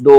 2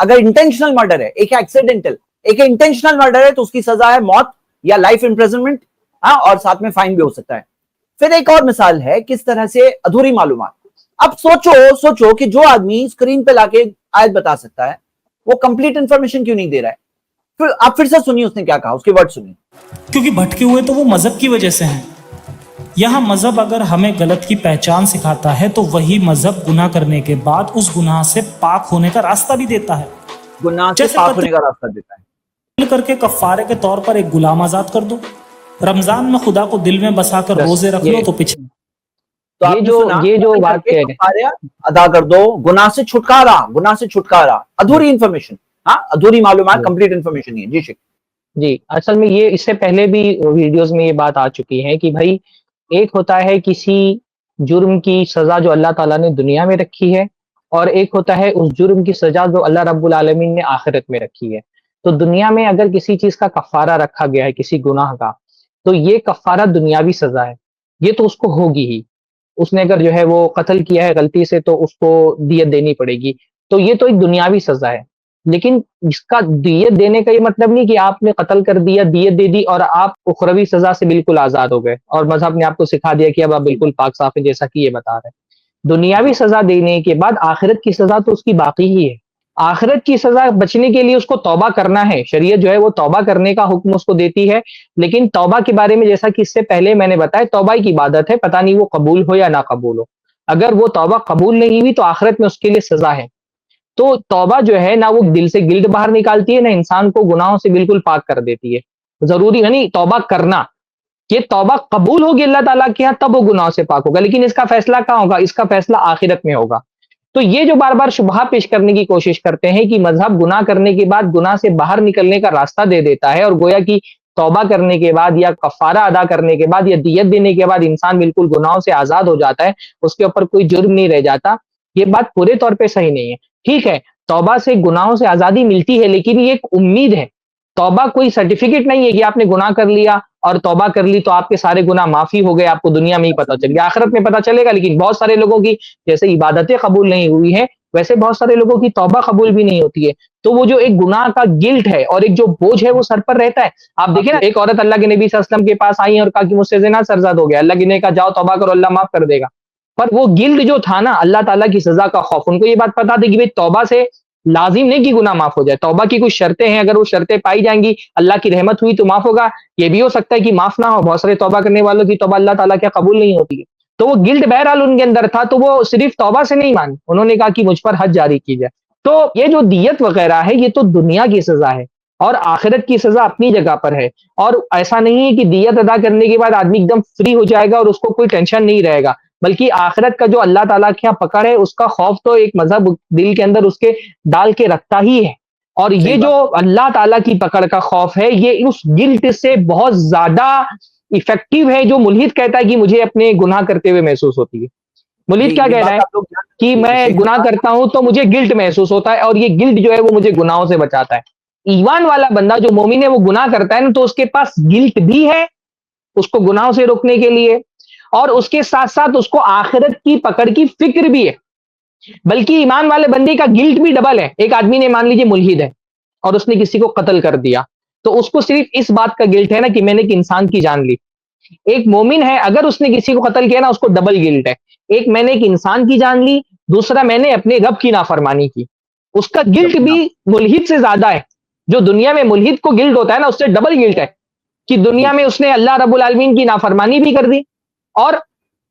اگر intentional murder ہے، ایک ہے ایکسیڈنٹل، ایک ہے انٹینشنل مرڈر ہے تو اس کی سزا ہے موت یا لائف امپریزنمنٹ، ہاں، اور ساتھ میں فائن بھی ہو سکتا ہے۔ پھر ایک اور مثال ہے کس طرح سے ادھوری معلومات۔ اب سوچو کہ جو آدمی اسکرین پہ لا کے آیت بتا سکتا ہے وہ کمپلیٹ انفارمیشن کیوں نہیں دے رہا ہے؟ پھر آپ پھر سے سنیے اس نے کیا کہا، اس کے ورڈ سنیے۔ کیونکہ بھٹکے ہوئے تو وہ مذہب کی وجہ سے ہیں۔ یہاں مذہب اگر ہمیں غلط کی پہچان سکھاتا ہے تو وہی مذہب گناہ کرنے کے بعد اس گناہ سے پاک ہونے کا راستہ بھی دیتا ہے۔ گناہ سے پاک ہونے کا راستہ دیتا ہے۔ مل کر کے کفارے کے طور پر ایک غلام آزاد کر دو، رمضان میں خدا کو دل میں بسا کر روزے رکھ لو تو پچھلے تو آپ نے جو بات کہہ رہے ہیں ادا کر دو، گناہ سے چھٹکارا، ادھوری انفارمیشن، ہاں، ادھوری معلومات، کمپلیٹ انفارمیشن نہیں ہے۔ جی شیخ جی، اصل میں یہ اس سے پہلے بھی ویڈیوز میں یہ بات آ چکی ہے کہ بھائی ایک ہوتا ہے کسی جرم کی سزا جو اللہ تعالیٰ نے دنیا میں رکھی ہے، اور ایک ہوتا ہے اس جرم کی سزا جو اللہ رب العالمین نے آخرت میں رکھی ہے۔ تو دنیا میں اگر کسی چیز کا کفارہ رکھا گیا ہے کسی گناہ کا، تو یہ کفارہ دنیاوی سزا ہے، یہ تو اس کو ہوگی ہی۔ اس نے اگر جو ہے وہ قتل کیا ہے غلطی سے تو اس کو دیت دینی پڑے گی، تو یہ تو ایک دنیاوی سزا ہے۔ لیکن اس کا دیت دینے کا یہ مطلب نہیں کہ آپ نے قتل کر دیا، دیت دے دی اور آپ اخروی سزا سے بالکل آزاد ہو گئے اور مذہب نے آپ کو سکھا دیا کہ اب آپ بالکل پاک صاف ہیں، جیسا کہ یہ بتا رہے ہیں۔ دنیاوی سزا دینے کے بعد آخرت کی سزا تو اس کی باقی ہی ہے۔ آخرت کی سزا بچنے کے لیے اس کو توبہ کرنا ہے، شریعت جو ہے وہ توبہ کرنے کا حکم اس کو دیتی ہے۔ لیکن توبہ کے بارے میں جیسا کہ اس سے پہلے میں نے بتایا، توبہ ایک عبادت ہے، پتہ نہیں وہ قبول ہو یا نہ قبول ہو۔ اگر وہ توبہ قبول نہیں ہوئی تو آخرت میں اس کے لیے سزا ہے۔ تو توبہ جو ہے نہ وہ دل سے گلٹ باہر نکالتی ہے، نہ انسان کو گناہوں سے بالکل پاک کر دیتی ہے۔ ضروری یعنی توبہ کرنا، یہ توبہ قبول ہوگی اللہ تعالیٰ کے یہاں تب وہ گناہوں سے پاک ہوگا، لیکن اس کا فیصلہ کہاں ہوگا؟ اس کا فیصلہ آخرت میں ہوگا۔ تو یہ جو بار بار شبہہ پیش کرنے کی کوشش کرتے ہیں کہ مذہب گناہ کرنے کے بعد گناہ سے باہر نکلنے کا راستہ دے دیتا ہے، اور گویا کہ توبہ کرنے کے بعد یا کفارہ ادا کرنے کے بعد یا دیت دینے کے بعد انسان بالکل گناہوں سے آزاد ہو جاتا ہے، اس کے اوپر کوئی جرم نہیں رہ جاتا، یہ بات پورے طور پہ صحیح نہیں ہے۔ ٹھیک ہے، توبہ سے گناہوں سے آزادی ملتی ہے، لیکن یہ ایک امید ہے۔ توبہ کوئی سرٹیفکیٹ نہیں ہے کہ آپ نے گناہ کر لیا اور توبہ کر لی تو آپ کے سارے گناہ معافی ہو گئے، آپ کو دنیا میں ہی پتہ چل گیا، آخرت میں پتہ چلے گا۔ لیکن بہت سارے لوگوں کی جیسے عبادتیں قبول نہیں ہوئی ہیں، ویسے بہت سارے لوگوں کی توبہ قبول بھی نہیں ہوتی ہے۔ تو وہ جو ایک گناہ کا گلٹ ہے اور ایک جو بوجھ ہے وہ سر پر رہتا ہے۔ آپ دیکھیں نا، ایک عورت اللہ کے نبی صلی اللہ علیہ وسلم کے پاس آئی اور کہا کہ مجھ سے زنا سرزد ہو گیا، اللہ کے نے کہا جاؤ توبہ کرو، اللہ معاف کر دے گا۔ پر وہ گلٹ جو تھا نا، اللہ تعالیٰ کی سزا کا خوف، ان کو یہ بات پتا تھی کہ توبہ سے لازم نہیں کہ گناہ معاف ہو جائے، توبہ کی کچھ شرطیں ہیں، اگر وہ شرطیں پائی جائیں گی اللہ کی رحمت ہوئی تو معاف ہوگا، یہ بھی ہو سکتا ہے کہ معاف نہ ہو۔ بہت سارے توبہ کرنے والوں کی توبہ اللہ تعالیٰ کیا قبول نہیں ہوتی ہے۔ تو وہ گلٹ بہرحال ان کے اندر تھا، تو وہ صرف توبہ سے نہیں مانی، انہوں نے کہا کہ مجھ پر حد جاری کی جائے۔ تو یہ جو دیت وغیرہ ہے یہ تو دنیا کی سزا ہے، اور آخرت کی سزا اپنی جگہ پر ہے۔ اور ایسا نہیں ہے کہ دیت ادا کرنے کے بعد آدمی ایک دم فری ہو جائے گا اور اس کو کوئی ٹینشن نہیں رہے گا، بلکہ آخرت کا جو اللہ تعالیٰ کے یہاں پکڑ ہے اس کا خوف تو ایک مذہب دل کے اندر اس کے ڈال کے رکھتا ہی ہے۔ اور یہ جو اللہ تعالیٰ کی پکڑ کا خوف ہے یہ اس گلٹ سے بہت زیادہ افیکٹو ہے، جو ملحد کہتا ہے کہ مجھے اپنے گناہ کرتے ہوئے محسوس ہوتی ہے۔ ملحد کیا کہہ رہا ہے کہ میں گناہ کرتا ہوں تو مجھے گلٹ محسوس ہوتا ہے، اور یہ گلٹ جو ہے وہ مجھے گناہوں سے بچاتا ہے۔ ایمان والا بندہ جو مومن ہے وہ گناہ کرتا ہے نا، تو اس کے پاس گلٹ بھی ہے اس کو گناہوں سے روکنے کے لیے، اور اس کے ساتھ ساتھ اس کو آخرت کی پکڑ کی فکر بھی ہے۔ بلکہ ایمان والے بندے کا گلٹ بھی ڈبل ہے۔ ایک آدمی نے مان لیجیے ملحد ہے اور اس نے کسی کو قتل کر دیا، تو اس کو صرف اس بات کا گلٹ ہے نا کہ میں نے ایک انسان کی جان لی۔ ایک مومن ہے، اگر اس نے کسی کو قتل کیا نا، اس کو ڈبل گلٹ ہے، ایک میں نے ایک انسان کی جان لی، دوسرا میں نے اپنے رب کی نافرمانی کی، اس کا گلٹ بھی ملحد سے زیادہ ہے۔ جو دنیا میں ملحد کو گلٹ ہوتا ہے نا، اس سے ڈبل گلٹ ہے کہ دنیا میں اس نے اللہ رب العالمین کی نافرمانی بھی کر دی اور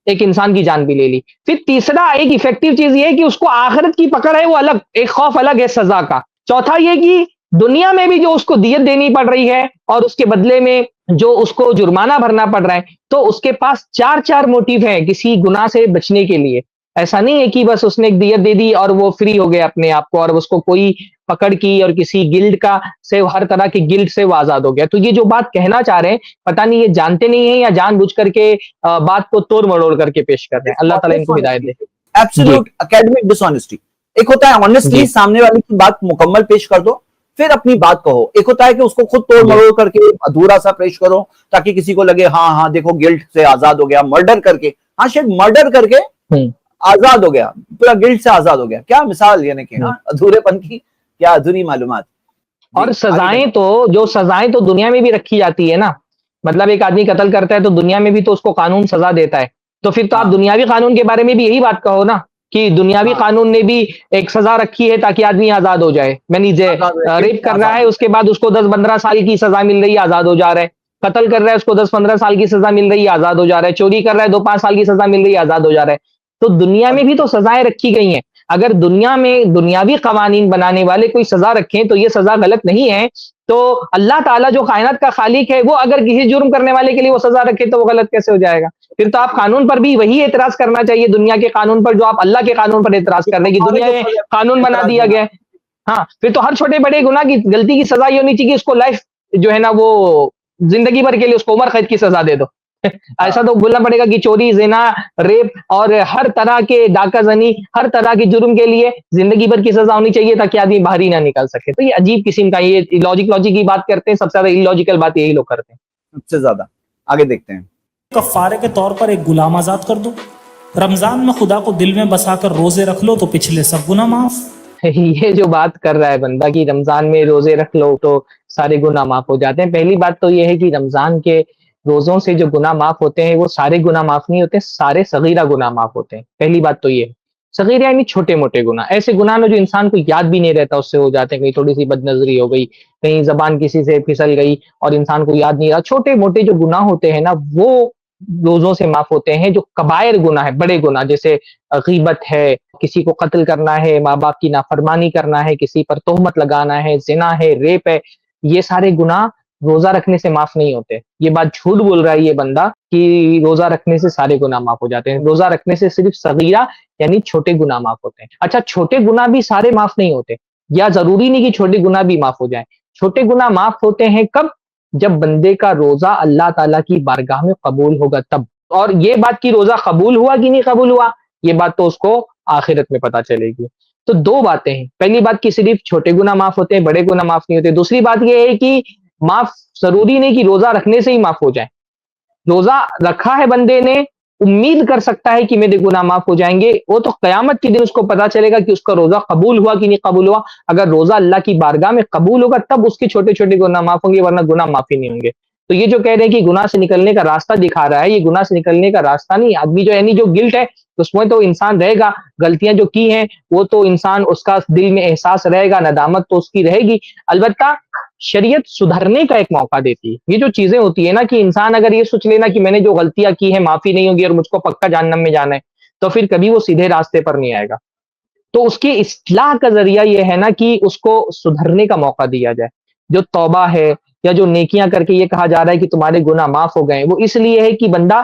ایک انسان کی جان بھی لے لی۔ پھر تیسرا ایک ایفیکٹو چیز یہ ہے کہ اس کو آخرت کی پکڑ ہے، وہ الگ ایک خوف الگ ہے سزا کا۔ چوتھا یہ کہ دنیا میں بھی جو اس کو دیت دینی پڑ رہی ہے اور اس کے بدلے میں جو اس کو جرمانہ بھرنا پڑ رہا ہے، تو اس کے پاس چار موٹیو ہیں کسی گناہ سے بچنے کے لیے۔ ایسا نہیں ہے کہ بس اس نے ایک دیت دے دی اور وہ فری ہو گیا اپنے آپ کو، اور اس کو کوئی پکڑ کی اور کسی گلٹ کا سے ہر طرح کے گلٹ سے وہ آزاد ہو گیا۔ تو یہ جو بات کہنا چاہ رہے ہیں، پتہ نہیں یہ جانتے نہیں ہیں یا جان بوجھ کر کے بات کو توڑ مڑوڑ کر کے پیش کر رہے ہیں۔ اللہ تعالیٰ ان کو ہدایت دے۔ ایبسولوٹ اکیڈمک ڈس آنیسٹی۔ ایک ہوتا ہے آنیسٹلی سامنے والے کی بات مکمل پیش کر دو پھر اپنی بات کہو، ایک ہوتا ہے کہ اس کو خود توڑ مروڑ کر کے ادھورا سا پیش کرو تاکہ کسی کو لگے ہاں دیکھو گلٹ سے آزاد ہو گیا، مرڈر کر کے، ہاں شاید مرڈر کر کے آزاد ہو گیا، پورا گلٹ سے آزاد ہو گیا۔ کیا مثال یعنی کہ ادھورے پن کی کیا ادھوری معلومات. اور سزائیں تو دنیا میں بھی رکھی جاتی ہے نا. مطلب ایک آدمی قتل کرتا ہے تو دنیا میں بھی تو اس کو قانون سزا دیتا ہے. تو پھر تو آپ دنیاوی قانون کے بارے میں بھی یہی بات کہو نا کہ دنیاوی قانون نے بھی ایک سزا رکھی ہے تاکہ آدمی آزاد ہو جائے. یعنی ریپ کر رہا ہے اس کے بعد اس کو 10-15 سال کی سزا مل رہی ہے, آزاد ہو جا رہا ہے. قتل کر رہا ہے اس کو 10-15 سال کی سزا مل رہی ہے, آزاد ہو جا رہا ہے. چوری کر رہا ہے 2-5 سال کی سزا مل رہی ہے, آزاد ہو جا رہا ہے. تو دنیا میں بھی تو سزائیں رکھی گئی ہیں. اگر دنیا میں دنیاوی قوانین بنانے والے کوئی سزا رکھیں تو یہ سزا غلط نہیں ہے. تو اللہ تعالیٰ جو کائنات کا خالق ہے وہ اگر کسی جرم کرنے والے کے لیے وہ سزا رکھے تو وہ غلط کیسے ہو جائے گا؟ پھر تو آپ قانون پر بھی وہی اعتراض کرنا چاہیے, دنیا کے قانون پر جو آپ اللہ کے قانون پر اعتراض کر رہے ہیں کہ دنیا میں قانون بنا دیا گیا ہے. ہاں, پھر تو ہر چھوٹے بڑے گناہ کی غلطی کی سزا یہ ہونی چاہیے اس کو لائف جو ہے نا وہ زندگی بھر کے لیے اس کو عمر قید کی سزا دے دو. ایسا تو بولنا پڑے گا کہ چوری, زنا, ریپ اور ہر طرح کے ڈاکہ زنی, ہر طرح کے جرم کے لیے زندگی بھر کی سزا ہونی چاہیے تاکہ آدمی باہر ہی نہ نکل سکے. تو یہ عجیب قسم کا, یہ لاجک کی بات کرتے ہیں, سب سے زیادہ illogical بات یہی لوگ کرتے ہیں سب سے زیادہ. آگے دیکھتے ہیں. کفارے کے طور پر ایک غلام آزاد کر دو. رمضان میں خدا کو دل میں بسا کر روزے رکھ لو تو پچھلے سب گناہ معاف. یہ جو بات کر رہا ہے بندہ کہ رمضان میں روزے رکھ لو تو سارے گناہ معاف ہو جاتے ہیں. پہلی بات تو یہ ہے کہ رمضان کے روزوں سے جو گناہ معاف ہوتے ہیں وہ سارے گناہ معاف نہیں ہوتے, سارے صغیرہ گناہ معاف ہوتے ہیں. پہلی بات تو یہ ہے. صغیرہ یعنی چھوٹے موٹے گناہ, ایسے گناہ جو انسان کو یاد بھی نہیں رہتا اس سے ہو جاتے ہیں. کہیں تھوڑی سی بد نظری ہو گئی, کہیں زبان کسی سے پھسل گئی اور انسان کو یاد نہیں رہا. چھوٹے موٹے جو گناہ ہوتے ہیں نا وہ روزوں سے معاف ہوتے ہیں. جو کبائر گناہ ہے, بڑے گناہ, جیسے غیبت ہے, کسی کو قتل کرنا ہے, ماں باپ کی نافرمانی کرنا ہے, کسی پر تہمت لگانا ہے, زنا ہے, ریپ ہے, یہ سارے گناہ روزہ رکھنے سے معاف نہیں ہوتے. یہ بات جھوٹ بول رہا ہے یہ بندہ کہ روزہ رکھنے سے سارے گناہ معاف ہو جاتے ہیں. روزہ رکھنے سے صرف صغیرہ یعنی چھوٹے گناہ معاف ہوتے ہیں. اچھا, چھوٹے گناہ بھی سارے معاف نہیں ہوتے, یا ضروری نہیں کہ چھوٹے گناہ بھی معاف ہو جائیں. چھوٹے گناہ معاف ہوتے ہیں کب؟ جب بندے کا روزہ اللہ تعالیٰ کی بارگاہ میں قبول ہوگا تب. اور یہ بات کہ روزہ قبول ہوا کہ نہیں قبول ہوا, یہ بات تو اس کو آخرت میں پتہ چلے گی. تو دو باتیں ہیں. پہلی بات کہ صرف چھوٹے گناہ معاف ہوتے ہیں, بڑے گناہ معاف نہیں ہوتے. دوسری بات یہ ہے کہ معاف ضروری نہیں کہ روزہ رکھنے سے ہی معاف ہو جائیں. روزہ رکھا ہے بندے نے, امید کر سکتا ہے کہ میرے گناہ معاف ہو جائیں گے. وہ تو قیامت کے دن اس کو پتا چلے گا کہ اس کا روزہ قبول ہوا کہ نہیں قبول ہوا. اگر روزہ اللہ کی بارگاہ میں قبول ہوگا تب اس کے چھوٹے چھوٹے گناہ معاف ہوں گے, ورنہ گناہ معافی نہیں ہوں گے. تو یہ جو کہہ رہے ہیں کہ گناہ سے نکلنے کا راستہ دکھا رہا ہے, یہ گناہ سے نکلنے کا راستہ نہیں. آدمی جو یعنی جو گلٹ ہے اس میں تو انسان رہے گا, غلطیاں جو کی ہیں وہ تو انسان اس کا دل میں احساس رہے گا, ندامت تو اس کی رہے گی. البتہ شریعت سدھرنے کا ایک موقع دیتی ہے. یہ جو چیزیں ہوتی ہے نا کہ انسان اگر یہ سوچ لینا کہ میں نے جو غلطیاں کی ہیں معافی نہیں ہوگی اور مجھ کو پکا جہنم میں جانا ہے, تو پھر کبھی وہ سیدھے راستے پر نہیں آئے گا. تو اس کی اصلاح کا ذریعہ یہ ہے نا کہ اس کو سدھرنے کا موقع دیا جائے. جو توبہ ہے یا جو نیکیاں کر کے یہ کہا جا رہا ہے کہ تمہارے گناہ معاف ہو گئے, وہ اس لیے ہے کہ بندہ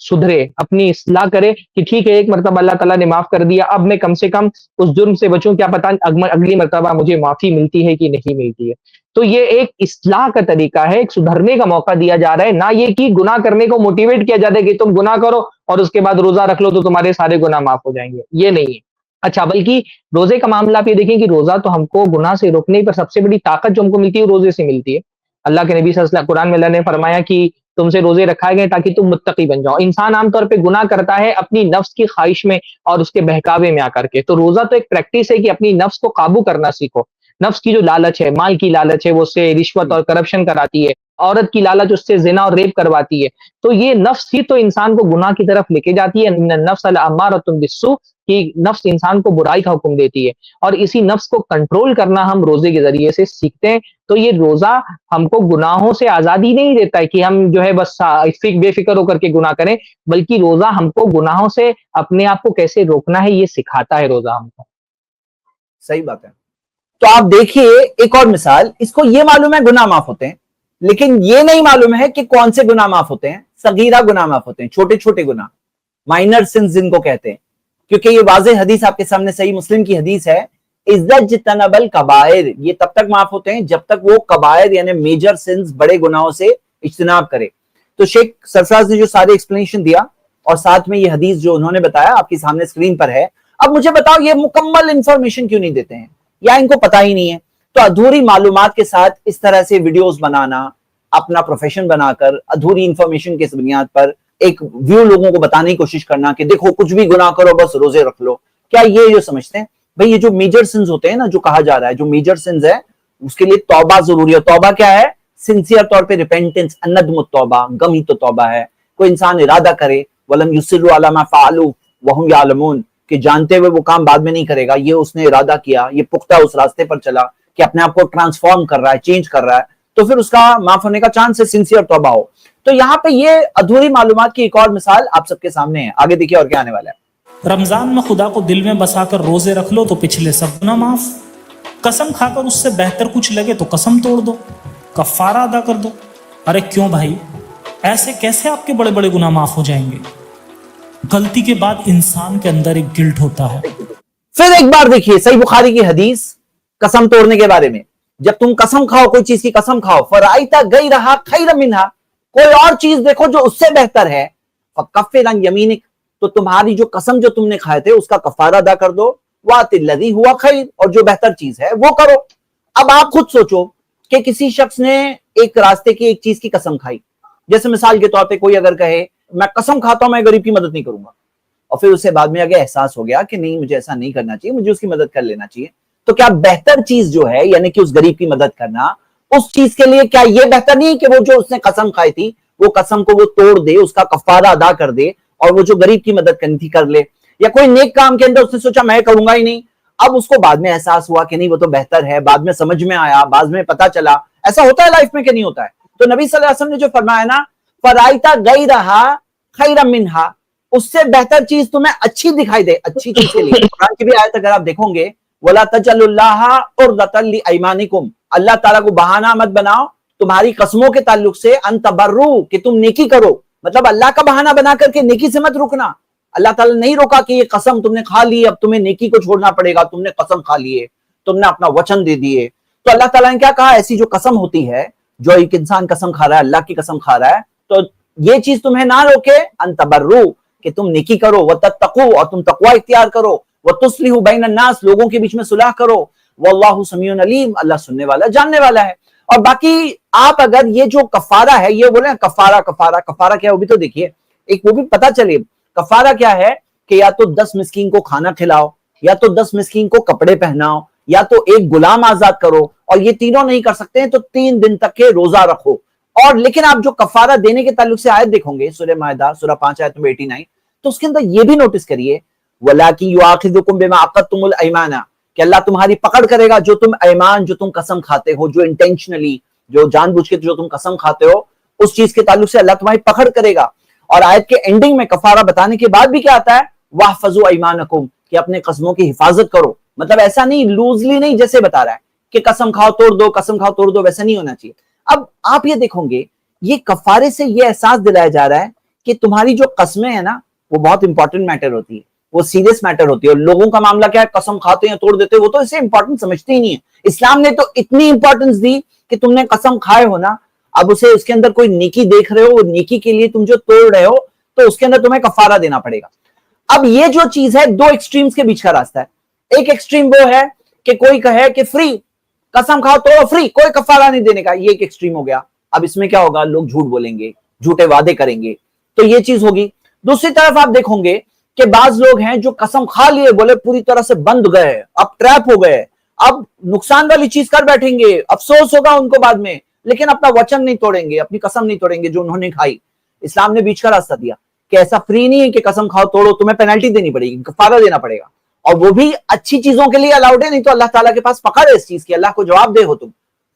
سدھرے, اپنی اصلاح کرے کہ ٹھیک ہے ایک مرتبہ اللہ تعالیٰ نے معاف کر دیا, اب میں کم سے کم اس جرم سے بچوں, کیا پتہ اگلی مرتبہ مجھے معافی ملتی ہے کہ نہیں ملتی ہے. تو یہ ایک اصلاح کا طریقہ ہے, ایک سدھرنے کا موقع دیا جا رہا ہے, نہ یہ کہ گناہ کرنے کو موٹیویٹ کیا جا رہا ہے کہ تم گناہ کرو اور اس کے بعد روزہ رکھ لو تو تمہارے سارے گناہ معاف ہو جائیں گے. یہ نہیں ہے. اچھا, بلکہ روزے کا معاملہ آپ یہ دیکھیں کہ روزہ تو ہم کو گناہ سے روکنے پر سب سے بڑی طاقت جو ہم کو ملتی ہے روزے سے ملتی ہے. اللہ کے نبی صلی اللہ علیہ وسلم قرآن میں اللہ نے فرمایا کہ تم سے روزے رکھائے گئے تاکہ تم متقی بن جاؤ. انسان عام طور پہ گناہ کرتا ہے اپنی نفس کی خواہش میں اور اس کے بہکاوے میں آ کر کے. تو روزہ تو ایک پریکٹس ہے کہ اپنی نفس کو قابو کرنا سیکھو. نفس کی جو لالچ ہے, مال کی لالچ ہے, وہ اس سے رشوت اور کرپشن کراتی ہے. عورت کی لالچ اس سے زنا اور ریپ کرواتی ہے. تو یہ نفس ہی تو انسان کو گناہ کی طرف لے کے جاتی ہے. نفس لامارۃ بالسوء, کہ نفس انسان کو برائی کا حکم دیتی ہے, اور اسی نفس کو کنٹرول کرنا ہم روزے کے ذریعے سے سیکھتے ہیں. تو یہ روزہ ہم کو گناہوں سے آزادی نہیں دیتا ہے کہ ہم جو ہے بس بے فکر ہو کر کے گناہ کریں, بلکہ روزہ ہم کو گناہوں سے اپنے آپ کو کیسے روکنا ہے یہ سکھاتا ہے روزہ ہم کو. صحیح بات ہے. تو آپ دیکھیے ایک اور مثال, اس کو یہ معلوم ہے گناہ معاف ہوتے ہیں, لیکن یہ نہیں معلوم ہے کہ کون سے گناہ معاف ہوتے ہیں. صغیرہ گناہ معاف ہوتے ہیں, چھوٹے چھوٹے گناہ, مائنر سنز جن کو کہتے ہیں. کیونکہ یہ واضح حدیث آپ کے سامنے صحیح مسلم کی حدیث ہے, عزت جتنب الکبائر, یہ تب تک معاف ہوتے ہیں جب تک وہ کبائر یعنی میجر سنز, بڑے گناہوں سے اجتناب کرے. تو شیخ سرفراز نے جو سارے ایکسپلینیشن دیا اور ساتھ میں یہ حدیث جو انہوں نے بتایا آپ کے سامنے اسکرین پر ہے. اب مجھے بتاؤ یہ مکمل انفارمیشن کیوں نہیں دیتے ہیں, یا ان کو پتہ ہی نہیں ہے؟ تو ادھوری معلومات کے ساتھ اس طرح سے ویڈیوز بنانا, اپنا پروفیشن بنا کر ادھوری انفارمیشن کے بنیاد پر ایک ویو لوگوں کو بتانے کی کوشش کرنا کہ دیکھو کچھ بھی گناہ کرو بس روزے رکھ لو, کیا یہ جو سمجھتے ہیں بھئی یہ جو میجر سنز ہوتے ہیں نا، جو کہا جا رہا ہے جو میجر سنز ہے اس کے لیے توبہ ضروری ہے. توبہ کیا ہے؟ سنسیئر طور پہ ریپینٹنس، الندم التوبہ، غم ہی تو توبہ ہے. کوئی انسان ارادہ کرے وَلَمْ يُصِرُّوا عَلَىٰ مَا فَعَلُوا وَهُمْ يَعْلَمُونَ، کہ جانتے ہوئے وہ کام بعد میں نہیں کرے گا، یہ اس نے ارادہ کیا، یہ پختہ اس راستے پر چلا کہ اپنے آپ کو ٹرانسفارم کر رہا ہے، چینج کر رہا ہے، تو پھر اس کا معاف ہونے کا چانس ہے، سنسیئر توبہ ہو. تو یہاں پہ یہ ادھوری معلومات کی ایک اور مثال آپ سب کے سامنے ہے. آگے دیکھیے اور کیا آنے والا ہے. رمضان میں خدا کو دل میں بسا کر روزے رکھ لو تو پچھلے سب گناہ معاف. قسم کھا کر اس سے بہتر کچھ لگے تو قسم توڑ دو، کفارہ ادا کر دو. ارے کیوں بھائی، ایسے کیسے آپ کے بڑے بڑے گناہ معاف ہو جائیں گے؟ غلطی کے بعد انسان کے اندر ایک گلٹ ہوتا ہے. پھر ایک بار دیکھیے صحیح بخاری کی حدیث قسم توڑنے کے بارے میں. جب تم قسم کھاؤ، کوئی چیز کی قسم کھاؤ، فرائیتا غیرہا خیر منہا، کوئی اور چیز دیکھو جو اس سے بہتر ہے، فکفر عن یمینک، تو تمہاری جو قسم جو تم نے کھائے تھے اس کا کفارہ ادا کر دو، وَأْتِ الَّذِي هُوَ خیر، اور جو بہتر چیز ہے وہ کرو. اب آپ خود سوچو کہ کسی شخص نے ایک راستے کی ایک چیز کی قسم کھائی، جیسے مثال کے طور پہ کوئی اگر کہے میں قسم کھاتا ہوں میں غریب کی مدد نہیں کروں گا، اور پھر اس سے بعد میں اگر احساس ہو گیا کہ نہیں مجھے ایسا نہیں کرنا چاہیے، مجھے اس کی مدد کر لینا چاہیے، تو کیا بہتر چیز جو ہے یعنی کہ اس غریب کی مدد کرنا، اس چیز کے لیے کیا یہ بہتر نہیں کہ وہ جو اس نے قسم کھائی تھی وہ قسم کو وہ توڑ دے، اس کا کفارہ ادا کر دے، اور وہ جو غریب کی مدد کرنی تھی کر لے؟ یا کوئی نیک کام کے اندر اس نے سوچا میں کروں گا ہی نہیں، اب اس کو بعد میں احساس ہوا کہ نہیں وہ تو بہتر ہے، بعد میں سمجھ میں آیا، بعد میں پتا چلا. ایسا ہوتا ہے لائف میں کہ نہیں ہوتا ہے؟ تو نبی صلی اللہ علیہ وسلم نے جو فرمایا نا فرائیتا غیرہا خیر منہا، اس سے بہتر چیز تمہیں اچھی دکھائی دے، اچھی چیز کے لیے. قرآن کی بھی آیت اگر آپ دیکھو گے وَلَا تَجْعَلُوا اللَّهَ عُرْضَةً لِأَيْمَانِكُمْ، اللہ تعالیٰ کو بہانہ مت بناؤ تمہاری قسموں کے تعلق سے، ان تبروا، کہ تم نیکی کرو، مطلب اللہ کا بہانہ بنا کر کے نیکی سے مت رکنا. اللہ تعالیٰ نے نہیں روکا کہ یہ قسم تم نے کھا لی اب تمہیں نیکی کو چھوڑنا پڑے گا، تم نے قسم کھا لیے، تم نے اپنا وچن دے دیے. تو اللہ تعالیٰ نے کیا کہا، ایسی جو قسم ہوتی ہے، جو ایک انسان قسم کھا رہا ہے، اللہ کی قسم کھا رہا ہے، تو یہ چیز تمہیں نہ روکے ان تبروا، کہ تم نیکی کرو، وتتقوا، اور تم تقوی اختیار کرو، وتصلحوا بین الناس، لوگوں کے بیچ میں صلح کرو، واللہ سمیع علیم، اللہ سننے والا جاننے والا ہے. اور باقی آپ اگر یہ جو کفارہ ہے، یہ بولیں کفارہ کفارہ کفارہ کیا ہے وہ بھی تو دیکھیے، ایک وہ بھی پتا چلے. کفارہ کیا ہے کہ یا تو 10 مسکین کو کھانا کھلاؤ، یا تو 10 مسکین کو کپڑے پہناؤ، یا تو ایک غلام آزاد کرو، اور یہ تینوں نہیں کر سکتے ہیں تو 3 دن تک کے روزہ رکھو. اور لیکن آپ جو کفارہ دینے کے تعلق سے آیت دیکھو گے سورہ مائدہ سورہ 5 آیت نمبر 89، تو اس کے اندر یہ بھی نوٹس کریے وَلَٰكِن يُؤَاخِذُكُم بِمَا عَقَدتُّمُ الْأَيْمَانَ، کہ اللہ تمہاری پکڑ کرے گا جو تم ایمان، جو تم قسم کھاتے ہو، جو انٹینشنلی، جو جان بوجھ کے جو تم قسم کھاتے ہو، اس چیز کے تعلق سے اللہ تمہاری پکڑ کرے گا. اور آیت کے اینڈنگ میں کفارہ بتانے کے بعد بھی کیا آتا ہے، وَاحْفَظُوا أَيْمَانَكُمْ، کہ اپنے قسموں کی حفاظت کرو. مطلب ایسا نہیں لوزلی نہیں جیسے بتا رہا ہے کہ قسم کھاؤ توڑ دو، قسم کھاؤ توڑ دو، ویسا نہیں ہونا چاہیے. اب آپ یہ دیکھو گے یہ کفارے سے یہ احساس دلایا جا رہا ہے کہ تمہاری جو قسمیں ہیں نا وہ بہت امپورٹنٹ میٹر ہوتی ہے، وہ سیریس میٹر ہوتی ہے. اور لوگوں کا معاملہ کیا ہے، قسم کھاتے ہیں توڑ دیتے ہیں، وہ تو اسے امپورٹنٹ سمجھتے ہی نہیں ہے. اسلام نے تو اتنی امپورٹنس دی کہ تم نے قسم کھائے ہو نا، اب اسے اس کے اندر کوئی نیکی دیکھ رہے ہو، وہ نیکی کے لیے تم جو توڑ رہے ہو تو اس کے اندر تمہیں کفارہ دینا پڑے گا. اب یہ جو چیز ہے 2 ایکسٹریمز کے بیچ کا راستہ ہے. ایک ایکسٹریم وہ ہے کہ کوئی کہے کہ فری قسم کھاؤ تو فری، کوئی کفارہ نہیں دینے کا، یہ ایک ایکسٹریم ہو گیا. اب اس میں کیا ہوگا، لوگ جھوٹ بولیں گے، جھوٹے وعدے کریں گے، تو یہ چیز ہوگی. دوسری طرف آپ دیکھو گے کہ بعض لوگ ہیں جو قسم کھا لیے، بولے پوری طرح سے بند گئے، اب ٹریپ ہو گئے، اب نقصان والی چیز کر بیٹھیں گے، افسوس ہوگا ان کو بعد میں، لیکن اپنا وچن نہیں توڑیں گے، اپنی قسم نہیں توڑیں گے جو انہوں نے کھائی. اسلام نے بیچ کا راستہ دیا کہ ایسا فری نہیں ہے کہ قسم کھاؤ توڑو، تمہیں پینلٹی دینی پڑے گی، کفارہ دینا پڑے گا، اور وہ بھی اچھی چیزوں کے لیے الاؤڈ ہے، نہیں تو اللہ تعالیٰ کے پاس پکڑ ہے اس چیز کی، اللہ کو جواب دے ہو تم.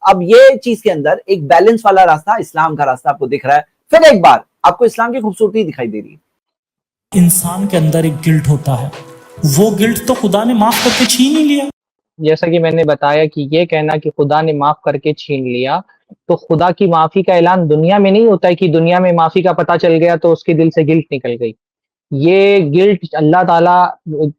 اب یہ چیز کے اندر ایک بیلنس والا راستہ اسلام کا راستہ آپ کو دکھ رہا ہے. پھر ایک بار آپ کو اسلام کی خوبصورتی دکھائی دے رہی ہے. انسان کے اندر ایک گلٹ ہوتا ہے، وہ گلٹ تو خدا نے معاف کر کے چھین ہی لیا. جیسا کہ میں نے بتایا کہ یہ کہنا کہ خدا نے معاف کر کے چھین لیا، تو خدا کی معافی کا اعلان دنیا میں نہیں ہوتا ہے کہ دنیا میں معافی کا پتہ چل گیا تو اس کے دل سے گلٹ نکل گئی. یہ گلٹ اللہ تعالیٰ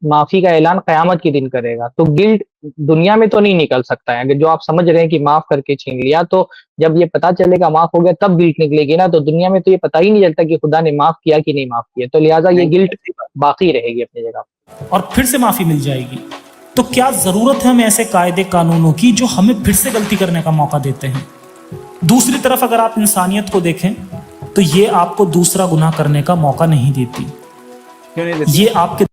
معافی کا اعلان قیامت کے دن کرے گا، تو گلٹ دنیا میں تو نہیں نکل سکتا ہے. اگر جو آپ سمجھ رہے ہیں کہ معاف کر کے چھین لیا، تو جب یہ پتہ چلے گا معاف ہو گیا تب گلٹ نکلے گی نا. تو دنیا میں تو یہ پتہ ہی نہیں چلتا کہ خدا نے معاف کیا کہ نہیں معاف کیا، تو لہٰذا یہ گلٹ باقی رہے گی اپنی جگہ. اور پھر سے معافی مل جائے گی. تو کیا ضرورت ہے ہمیں ایسے قاعدے قانونوں کی جو ہمیں پھر سے غلطی کرنے کا موقع دیتے ہیں؟ دوسری طرف اگر آپ انسانیت کو دیکھیں تو یہ آپ کو دوسرا گناہ کرنے کا موقع نہیں دیتی. یہ آپ کے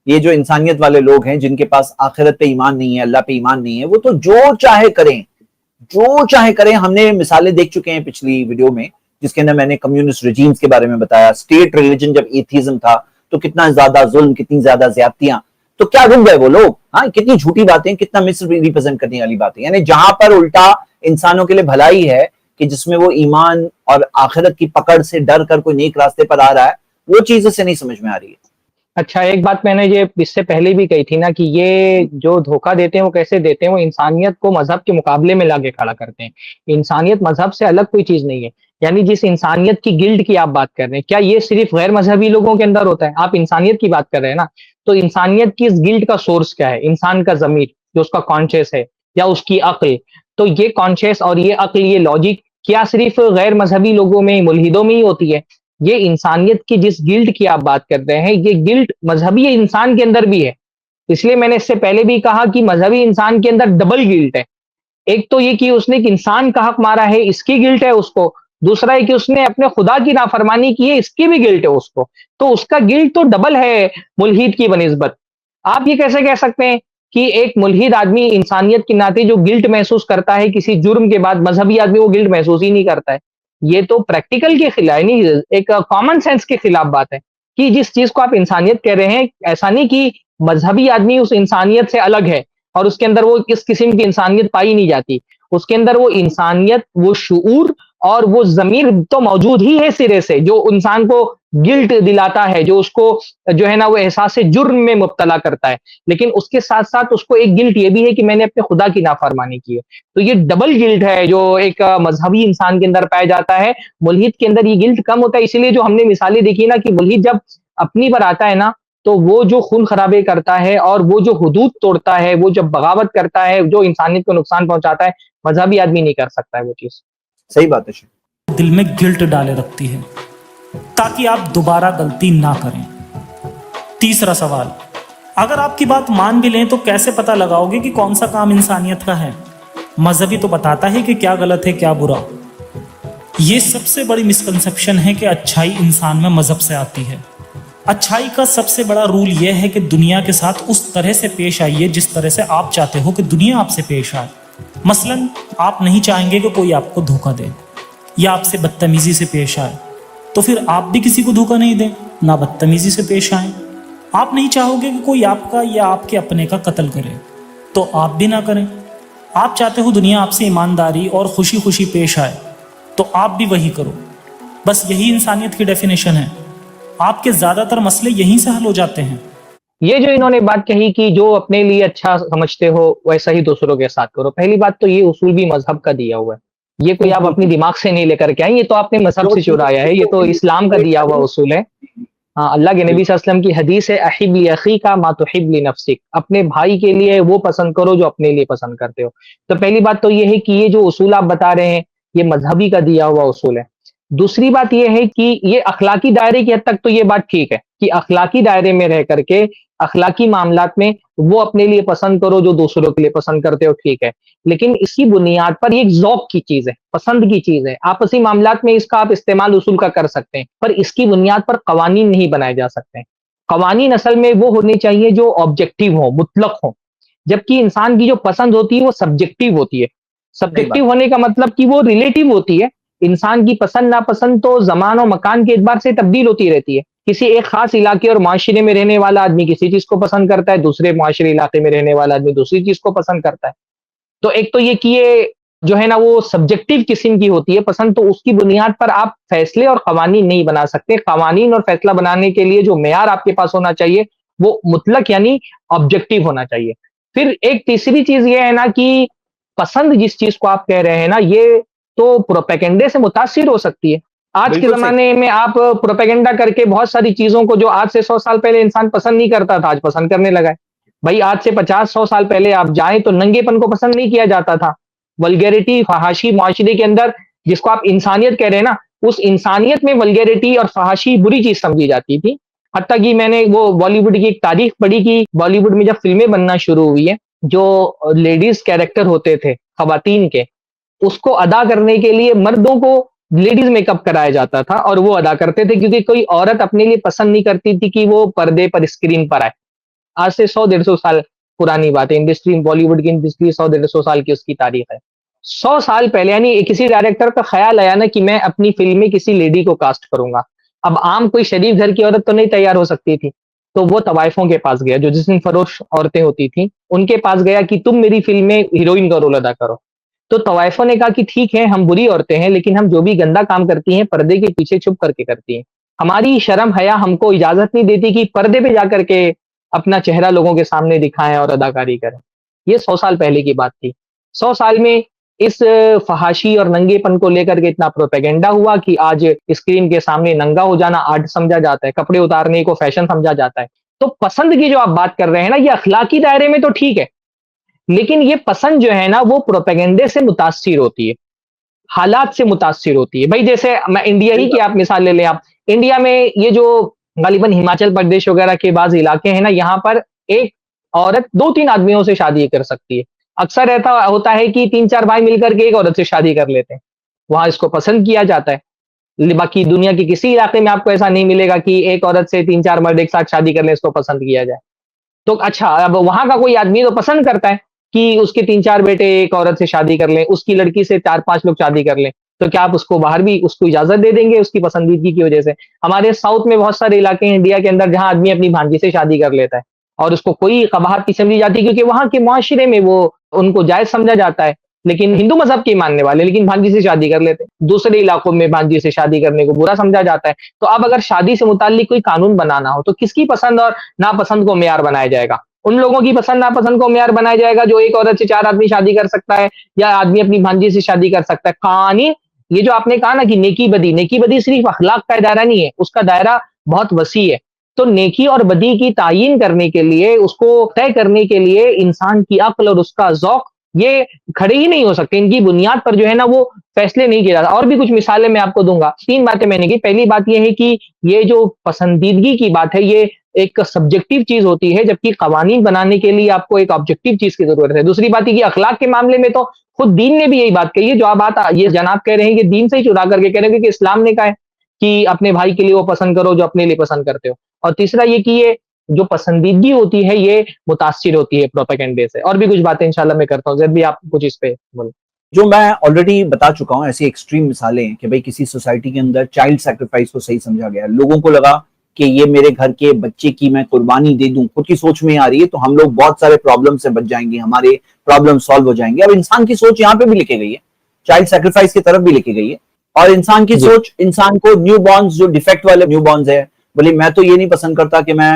یہ جو انسانیت والے لوگ ہیں جن کے پاس آخرت پہ ایمان نہیں ہے، اللہ پہ ایمان نہیں ہے، وہ تو جو چاہے کریں، جو چاہے کریں. ہم نے مثالیں دیکھ چکے ہیں پچھلی ویڈیو میں، جس کے اندر میں نے کمیونسٹ ریجیمز کے بارے میں بتایا. اسٹیٹ ریلیجن جب ایتھیزم تھا تو کتنا زیادہ ظلم، کتنی زیادہ زیادتیاں. تو کیا رک گئے وہ لوگ؟ ہاں، کتنی جھوٹی باتیں، کتنا مس ریپرزینٹ کرنے والی باتیں. یعنی جہاں پر الٹا انسانوں کے لیے بھلائی ہے کہ جس میں وہ ایمان اور آخرت کی پکڑ سے ڈر کر کوئی نیک راستے پر آ رہا ہے، وہ چیز اسے نہیں سمجھ میں آ رہی ہے. اچھا، ایک بات میں نے یہ اس سے پہلے بھی کہی تھی نا کہ یہ جو دھوکہ دیتے ہیں وہ کیسے دیتے ہیں، وہ انسانیت کو مذہب کے مقابلے میں لا کے کھڑا کرتے ہیں. انسانیت مذہب سے الگ کوئی چیز نہیں ہے. یعنی جس انسانیت کی گلڈ کی آپ بات کر رہے ہیں، کیا یہ صرف غیر مذہبی لوگوں کے اندر ہوتا ہے؟ آپ انسانیت کی بات کر رہے ہیں نا، تو انسانیت کی اس گلڈ کا سورس کیا ہے؟ انسان کا ضمیر، جو اس کا کانشیس ہے، یا اس کی عقل. تو یہ کانشیس اور یہ عقل، یہ لاجک کیا صرف غیر مذہبی لوگوں میں، ملحدوں میں ہی ہوتی ہے؟ یہ انسانیت کی جس گلٹ کی آپ بات کر رہے ہیں، یہ گلٹ مذہبی انسان کے اندر بھی ہے. اس لیے میں نے اس سے پہلے بھی کہا کہ مذہبی انسان کے اندر ڈبل گلٹ ہے. ایک تو یہ کہ اس نے ایک انسان کا حق مارا ہے، اس کی گلٹ ہے اس کو. دوسرا ہے کہ اس نے اپنے خدا کی نافرمانی کی ہے، اس کی بھی گلٹ ہے اس کو. تو اس کا گلٹ تو ڈبل ہے ملحد کی بنسبت. آپ یہ کیسے کہہ سکتے ہیں کہ ایک ملحد آدمی انسانیت کے ناطے جو گلٹ محسوس کرتا ہے کسی جرم کے بعد، مذہبی آدمی وہ گلٹ محسوس ہی نہیں کرتا ہے؟ یہ تو پریکٹیکل کے خلاف، یعنی ایک کامن سینس کے خلاف بات ہے کہ جس چیز کو آپ انسانیت کہہ رہے ہیں، ایسا نہیں کہ مذہبی آدمی اس انسانیت سے الگ ہے اور اس کے اندر وہ کس قسم کی انسانیت پائی نہیں جاتی. اس کے اندر وہ انسانیت، وہ شعور اور وہ ضمیر تو موجود ہی ہے سرے سے، جو انسان کو گلٹ دلاتا ہے، جو اس کو جو ہے نا وہ احساس جرم میں مبتلا کرتا ہے. لیکن اس کے ساتھ ساتھ اس کو ایک گلٹ یہ بھی ہے کہ میں نے اپنے خدا کی نافرمانی کی ہے. تو یہ ڈبل گلٹ ہے جو ایک مذہبی انسان کے اندر پایا جاتا ہے. ملحد کے اندر یہ گلٹ کم ہوتا ہے. اسی لیے جو ہم نے مثالیں دیکھی نا کہ ملحد جب اپنی پر آتا ہے نا، تو وہ جو خون خرابے کرتا ہے اور وہ جو حدود توڑتا ہے، وہ جب بغاوت کرتا ہے، جو انسانیت کو نقصان پہنچاتا ہے، مذہبی آدمی نہیں کر سکتا ہے وہ چیز. صحیح بات ہے. دل میں گلٹ ڈالے رکھتی ہے تاکہ آپ دوبارہ غلطی نہ کریں. تیسرا سوال، اگر آپ کی بات مان بھی لیں تو کیسے پتہ لگاؤ گے کہ کون سا کام انسانیت کا ہے؟ مذہبی تو بتاتا ہے کہ کیا غلط ہے کیا برا. یہ سب سے بڑی مسکنسیپشن ہے کہ اچھائی انسان میں مذہب سے آتی ہے. اچھائی کا سب سے بڑا رول یہ ہے کہ دنیا کے ساتھ اس طرح سے پیش آئیے جس طرح سے آپ چاہتے ہو کہ دنیا آپ سے پیش آئے. مثلا آپ نہیں چاہیں گے کہ کوئی آپ کو دھوکہ دے یا آپ سے بدتمیزی سے پیش آئے، تو پھر آپ بھی کسی کو دھوکہ نہیں دیں، نہ بدتمیزی سے پیش آئیں. آپ نہیں چاہو گے کہ کوئی آپ کا یا آپ کے اپنے کا قتل کرے، تو آپ بھی نہ کریں. آپ چاہتے ہو دنیا آپ سے ایمانداری اور خوشی خوشی پیش آئے، تو آپ بھی وہی کرو. بس یہی انسانیت کی ڈیفینیشن ہے. آپ کے زیادہ تر مسئلے یہیں سے حل ہو جاتے ہیں. یہ جو انہوں نے بات کہی کہ جو اپنے لیے اچھا سمجھتے ہو ویسا ہی دوسروں کے ساتھ کرو، پہلی بات تو یہ اصول بھی مذہب کا دیا ہوا ہے. یہ کوئی آپ اپنی دماغ سے نہیں لے کر کے آئیں، یہ تو آپ نے مذہب سے چرایا ہے، یہ تو اسلام کا دیا ہوا اصول ہے. ہاں، اللہ کے نبی صلی اللہ علیہ وسلم کی حدیث ہے، احب لاخیک ما تحب لنفسک، اپنے بھائی کے لیے وہ پسند کرو جو اپنے لیے پسند کرتے ہو. تو پہلی بات تو یہ ہے کہ یہ جو اصول آپ بتا رہے ہیں یہ مذہبی کا دیا ہوا اصول ہے. دوسری بات یہ ہے کہ یہ اخلاقی دائرے کی حد تک تو یہ بات ٹھیک ہے کہ اخلاقی دائرے میں رہ کر کے اخلاقی معاملات میں وہ اپنے لیے پسند کرو جو دوسروں کے لیے پسند کرتے ہو، ٹھیک ہے. لیکن اسی بنیاد پر یہ ایک ذوق کی چیز ہے، پسند کی چیز ہے. آپسی معاملات میں اس کا آپ استعمال اصول کا کر سکتے ہیں، پر اس کی بنیاد پر قوانین نہیں بنائے جا سکتے. قوانین اصل میں وہ ہونے چاہیے جو آبجیکٹیو ہوں، مطلق ہوں، جبکہ انسان کی جو پسند ہوتی ہے وہ سبجیکٹیو ہوتی ہے. سبجیکٹیو ہونے کا مطلب کہ وہ ریلیٹیو ہوتی ہے. انسان کی پسند ناپسند تو زمان و مکان کے اعتبار سے تبدیل ہوتی رہتی ہے. کسی ایک خاص علاقے اور معاشرے میں رہنے والا آدمی کسی چیز کو پسند کرتا ہے، دوسرے معاشرے علاقے میں رہنے والا آدمی دوسری چیز کو پسند کرتا ہے. تو ایک تو یہ کہ یہ جو ہے نا وہ سبجیکٹیو قسم کی ہوتی ہے پسند، تو اس کی بنیاد پر آپ فیصلے اور قوانین نہیں بنا سکتے. قوانین اور فیصلہ بنانے کے لیے جو معیار آپ کے پاس ہونا چاہیے وہ مطلق یعنی آبجیکٹیو ہونا چاہیے. پھر ایک تیسری چیز یہ ہے نا کہ پسند جس چیز کو آپ کہہ رہے ہیں نا، یہ تو پروپیگنڈے سے متاثر ہو سکتی ہے. آج کے زمانے میں آپ پروپیگنڈا کر کے بہت ساری چیزوں کو جو آج سے 100 سال پہلے انسان پسند نہیں کرتا تھا آج پسند کرنے لگا ہے. بھائی آج سے 50-100 سال پہلے آپ جائیں تو ننگے پن کو پسند نہیں کیا جاتا تھا. ولگیرٹی، فحاشی معاشرے کے اندر جس کو آپ انسانیت کہہ رہے ہیں نا، اس انسانیت میں ولگیرٹی اور فحاشی بری چیز سمجھی جاتی تھی. حتیٰ کہ میں نے وہ بالی ووڈ کی ایک تاریخ پڑھی کہ بالی ووڈ میں جب فلمیں بننا شروع ہوئی ہیں، جو لیڈیز کیریکٹر ہوتے تھے خواتین کے، اس کو ادا کرنے کے لیے مردوں کو لیڈیز میک اپ کرایا جاتا تھا اور وہ ادا کرتے تھے، کیونکہ کوئی عورت اپنے لیے پسند نہیں کرتی تھی کہ وہ پردے پر اسکرین پر آئے. آج سے 100-150 سال پرانی بات ہے. انڈسٹری، بالی ووڈ کی انڈسٹری 100-150 سال کی اس کی تاریخ ہے. 100 سال پہلے یعنی کسی ڈائریکٹر کا خیال آیا نا کہ میں اپنی فلم میں کسی لیڈی کو کاسٹ کروں گا. اب عام کوئی شریف گھر کی عورت تو نہیں تیار ہو سکتی تھی، تو وہ طوائفوں کے پاس گیا جو جسم فروش عورتیں ہوتی تھیں، ان کے پاس گیا کہ تم میری فلم میں ہیروئن کا رول ادا کرو. تو طوائفوں نے کہا کہ ٹھیک ہے ہم بری عورتیں ہیں لیکن ہم جو بھی گندا کام کرتی ہیں پردے کے پیچھے چھپ کر کے کرتی ہیں. ہماری شرم حیا ہم کو اجازت نہیں دیتی کہ پردے پہ جا کر کے اپنا چہرہ لوگوں کے سامنے دکھائیں اور اداکاری کریں. یہ 100 سال پہلے کی بات تھی. 100 سال میں اس فحاشی اور ننگے پن کو لے کر کے اتنا پروپیگنڈا ہوا کہ آج اسکرین کے سامنے ننگا ہو جانا آرٹ سمجھا جاتا ہے، کپڑے اتارنے کو فیشن سمجھا جاتا ہے. تو پسند کی جو آپ بات کر رہے ہیں نا، یہ اخلاقی دائرے میں تو ٹھیک ہے، لیکن یہ پسند جو ہے نا وہ پروپیگنڈے سے متاثر ہوتی ہے، حالات سے متاثر ہوتی ہے. بھائی جیسے میں انڈیا ہی کی آپ مثال لے لیں. آپ انڈیا میں یہ جو غالباً ہماچل پردیش وغیرہ کے بعض علاقے ہیں نا، یہاں پر ایک عورت 2-3 آدمیوں سے شادی کر سکتی ہے. اکثر ایسا ہوتا ہے کہ 3-4 بھائی مل کر کے ایک عورت سے شادی کر لیتے ہیں، وہاں اس کو پسند کیا جاتا ہے. باقی دنیا کے کسی علاقے میں آپ کو ایسا نہیں ملے گا کہ ایک عورت سے 3-4 مرد ایک ساتھ شادی کر لیں، اس کو پسند کیا جائے. تو اچھا اب وہاں کا کوئی آدمی تو پسند کرتا ہے کہ اس کے 3-4 بیٹے ایک عورت سے شادی کر لیں، اس کی لڑکی سے 4-5 لوگ شادی کر لیں. تو کیا آپ اس کو باہر بھی اس کو اجازت دے دیں گے اس کی پسندیدگی کی وجہ سے؟ ہمارے ساؤتھ میں بہت سارے علاقے ہیں انڈیا کے اندر جہاں آدمی اپنی بھانجی سے شادی کر لیتا ہے اور اس کو کوئی قباحت نہیں سمجھی جاتی کیونکہ وہاں کے معاشرے میں وہ ان کو جائز سمجھا جاتا ہے. لیکن ہندو مذہب کے ماننے والے لیکن بھانجی سے شادی کر لیتے ہیں. دوسرے علاقوں میں بھانجی سے شادی کرنے کو برا سمجھا جاتا ہے. تو اب اگر شادی سے متعلق کوئی قانون بنانا ہو تو کس کی پسند اور ناپسند کو معیار بنایا جائے گا؟ ان لوگوں کی پسند ناپسند کو معیار بنایا جائے گا جو ایک عورت سے 4 آدمی شادی کر سکتا ہے یا آدمی اپنی بھانجی سے شادی کر سکتا ہے. قوانین، یہ جو آپ نے کہا نا کہ نیکی بدی صرف اخلاق کا دائرہ نہیں ہے، اس کا دائرہ بہت وسیع ہے. تو نیکی اور بدی کی تعیین کرنے کے لیے، اس کو طے کرنے کے لیے انسان کی عقل اور اس کا ذوق یہ کھڑے ہی نہیں ہو سکتے. ان کی بنیاد پر جو ہے نا وہ فیصلے نہیں کیے جاتے. اور بھی کچھ مثالیں میں آپ کو دوں گا. 3 باتیں میں نے کی. پہلی بات یہ ہے کہ یہ جو پسندیدگی کی بات ہے یہ ایک سبجیکٹو چیز ہوتی ہے، جبکہ قوانین بنانے کے لیے آپ کو ایک آبجیکٹو چیز کی ضرورت ہے. دوسری بات یہ کہ اخلاق کے معاملے میں تو خود دین نے بھی یہی بات کہی ہے. جو آپ بات یہ جناب کہہ رہے ہیں کہ دین سے ہی چرا کر کے کہہ رہے ہیں کہ اسلام نے کہا ہے کہ اپنے بھائی کے لیے وہ پسند کرو جو اپنے لیے پسند کرتے ہو. اور تیسرا یہ کہ یہ جو پسندیدگی ہوتی ہے یہ متاثر ہوتی ہے پروپیگنڈے سے. اور بھی کچھ باتیں انشاءاللہ میں کرتا ہوں. زید بھی آپ کچھ اس پہ بولیں. جو میں آلریڈی بتا چکا ہوں ایسی ایکسٹریم مثالیں ہیں کہ بھئی کسی سوسائٹی کے اندر چائلڈ سیکریفائس کو صحیح سمجھا گیا ہے. لوگوں کو لگا کہ یہ میرے گھر کے بچے کی میں قربانی دے دوں، خود کی سوچ میں آ رہی ہے تو ہم لوگ بہت سارے پرابلم سے بچ جائیں گے، ہمارے پرابلم سالو ہو جائیں گے. اب انسان کی سوچ یہاں پہ بھی لکھی گئی ہے، چائلڈ سیکریفائس کی طرف بھی لکھی گئی ہے. اور انسان کی سوچ، انسان کو نیو بورنز جو ڈیفیکٹ والے نیو بورنز ہے، بولے میں تو یہ نہیں پسند کرتا کہ میں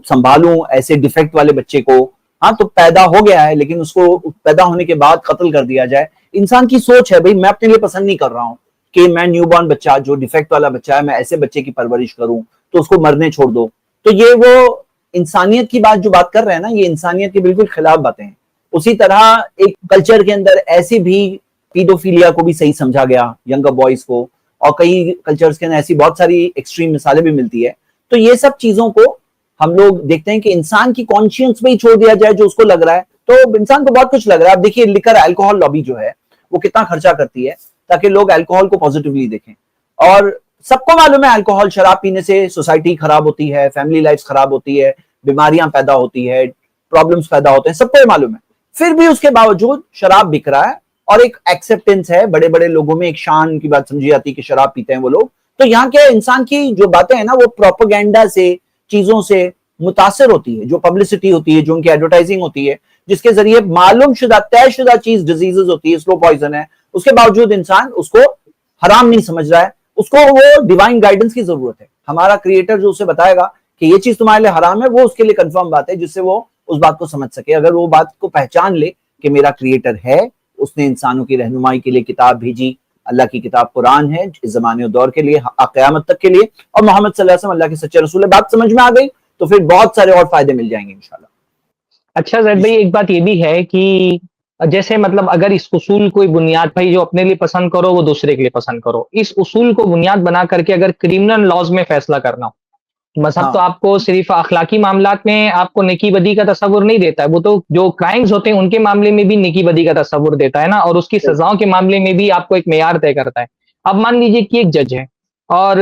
سنبھالوں ایسے ڈیفیکٹ والے بچے کو. ہاں تو پیدا ہو گیا ہے لیکن اس کو پیدا ہونے کے بعد قتل کر دیا جائے. انسان کی سوچ ہے بھئی میں اپنے لیے پسند نہیں کر رہا ہوں کہ میں نیو بورن بچہ جو ڈیفیکٹ والا بچہ ہے میں ایسے بچے کی پرورش کروں، تو اس کو مرنے چھوڑ دو. تو یہ وہ انسانیت کی بات جو بات کر رہے ہیں نا، یہ انسانیت کے بالکل خلاف باتیں ہیں. اسی طرح ایک کلچر کے اندر ایسی بھی پیڈوفیلیا کو بھی صحیح سمجھا گیا، ینگر بوائز کو، اور کئی کلچرز کے اندر ایسی بہت ساری ایکسٹریم مثالیں بھی ملتی ہے. تو یہ سب چیزوں کو ہم لوگ دیکھتے ہیں کہ انسان کی کانشینس میں ہی چھوڑ دیا جائے جو اس کو لگ رہا ہے. تو انسان کو بہت کچھ لگ رہا ہے. اب دیکھیے لکر الکوہول لابی جو ہے وہ کتنا خرچہ کرتی ہے تاکہ لوگ الکوہول کو پازیٹیولی دیکھیں. اور سب کو معلوم ہے الکوہول، شراب پینے سے سوسائٹی خراب ہوتی ہے، فیملی لائف خراب ہوتی ہے، بیماریاں پیدا ہوتی ہے، پرابلمز پیدا ہوتے ہیں، سب کو یہ معلوم ہے. پھر بھی اس کے باوجود شراب بک رہا ہے اور ایک ایکسیپٹنس ہے، بڑے بڑے لوگوں میں ایک شان کی بات سمجھی جاتی ہے کہ شراب پیتے ہیں وہ لوگ. تو یہاں کیا انسان کی جو باتیں ہیں نا وہ پروپیگنڈا سے، چیزوں سے متاثر ہوتی ہے. جو پبلسٹی ہوتی ہے، جو ان کی ایڈورٹائزنگ ہوتی ہے، جس کے ذریعے معلوم شدہ طے شدہ چیز ڈیزیزز ہوتی ہے، سلو پوائزن ہے، اس کے باوجود انسان اس کو حرام نہیں سمجھ رہا ہے. اس کو وہ ڈیوائن گائیڈنس کی ضرورت ہے. ہمارا کریٹر جو اسے بتائے گا کہ یہ چیز تمہارے لیے حرام ہے، وہ اس کے لیے کنفرم بات ہے جس سے وہ اس بات کو سمجھ سکے. اگر وہ بات کو پہچان لے کہ میرا کریٹر ہے، اس نے انسانوں کی رہنمائی کے لیے کتاب بھیجی، اللہ کی کتاب قرآن ہے اس زمانے و دور کے لیے، قیامت تک کے لیے، اور محمد صلی اللہ علیہ وسلم اللہ کے سچے رسول ہے، بات سمجھ میں آ گئی تو پھر بہت سارے اور فائدے مل جائیں گے انشاءاللہ. اچھا زید بھائی ایک بات یہ بھی ہے کہ جیسے مطلب اگر اس اصول کوئی بنیاد بھائی جو اپنے لیے پسند کرو وہ دوسرے کے لیے پسند کرو، اس اصول کو بنیاد بنا کر کے اگر کرمنل لاز میں فیصلہ کرنا ہو، مذہب تو آپ کو صرف اخلاقی معاملات میں آپ کو نیکی بدی کا تصور نہیں دیتا ہے، وہ تو جو کرائمز ہوتے ہیں ان کے معاملے میں بھی نیکی بدی کا تصور دیتا ہے نا، اور اس کی سزاؤں کے معاملے میں بھی آپ کو ایک معیار طے کرتا ہے. اب مان لیجیے کہ ایک جج ہے اور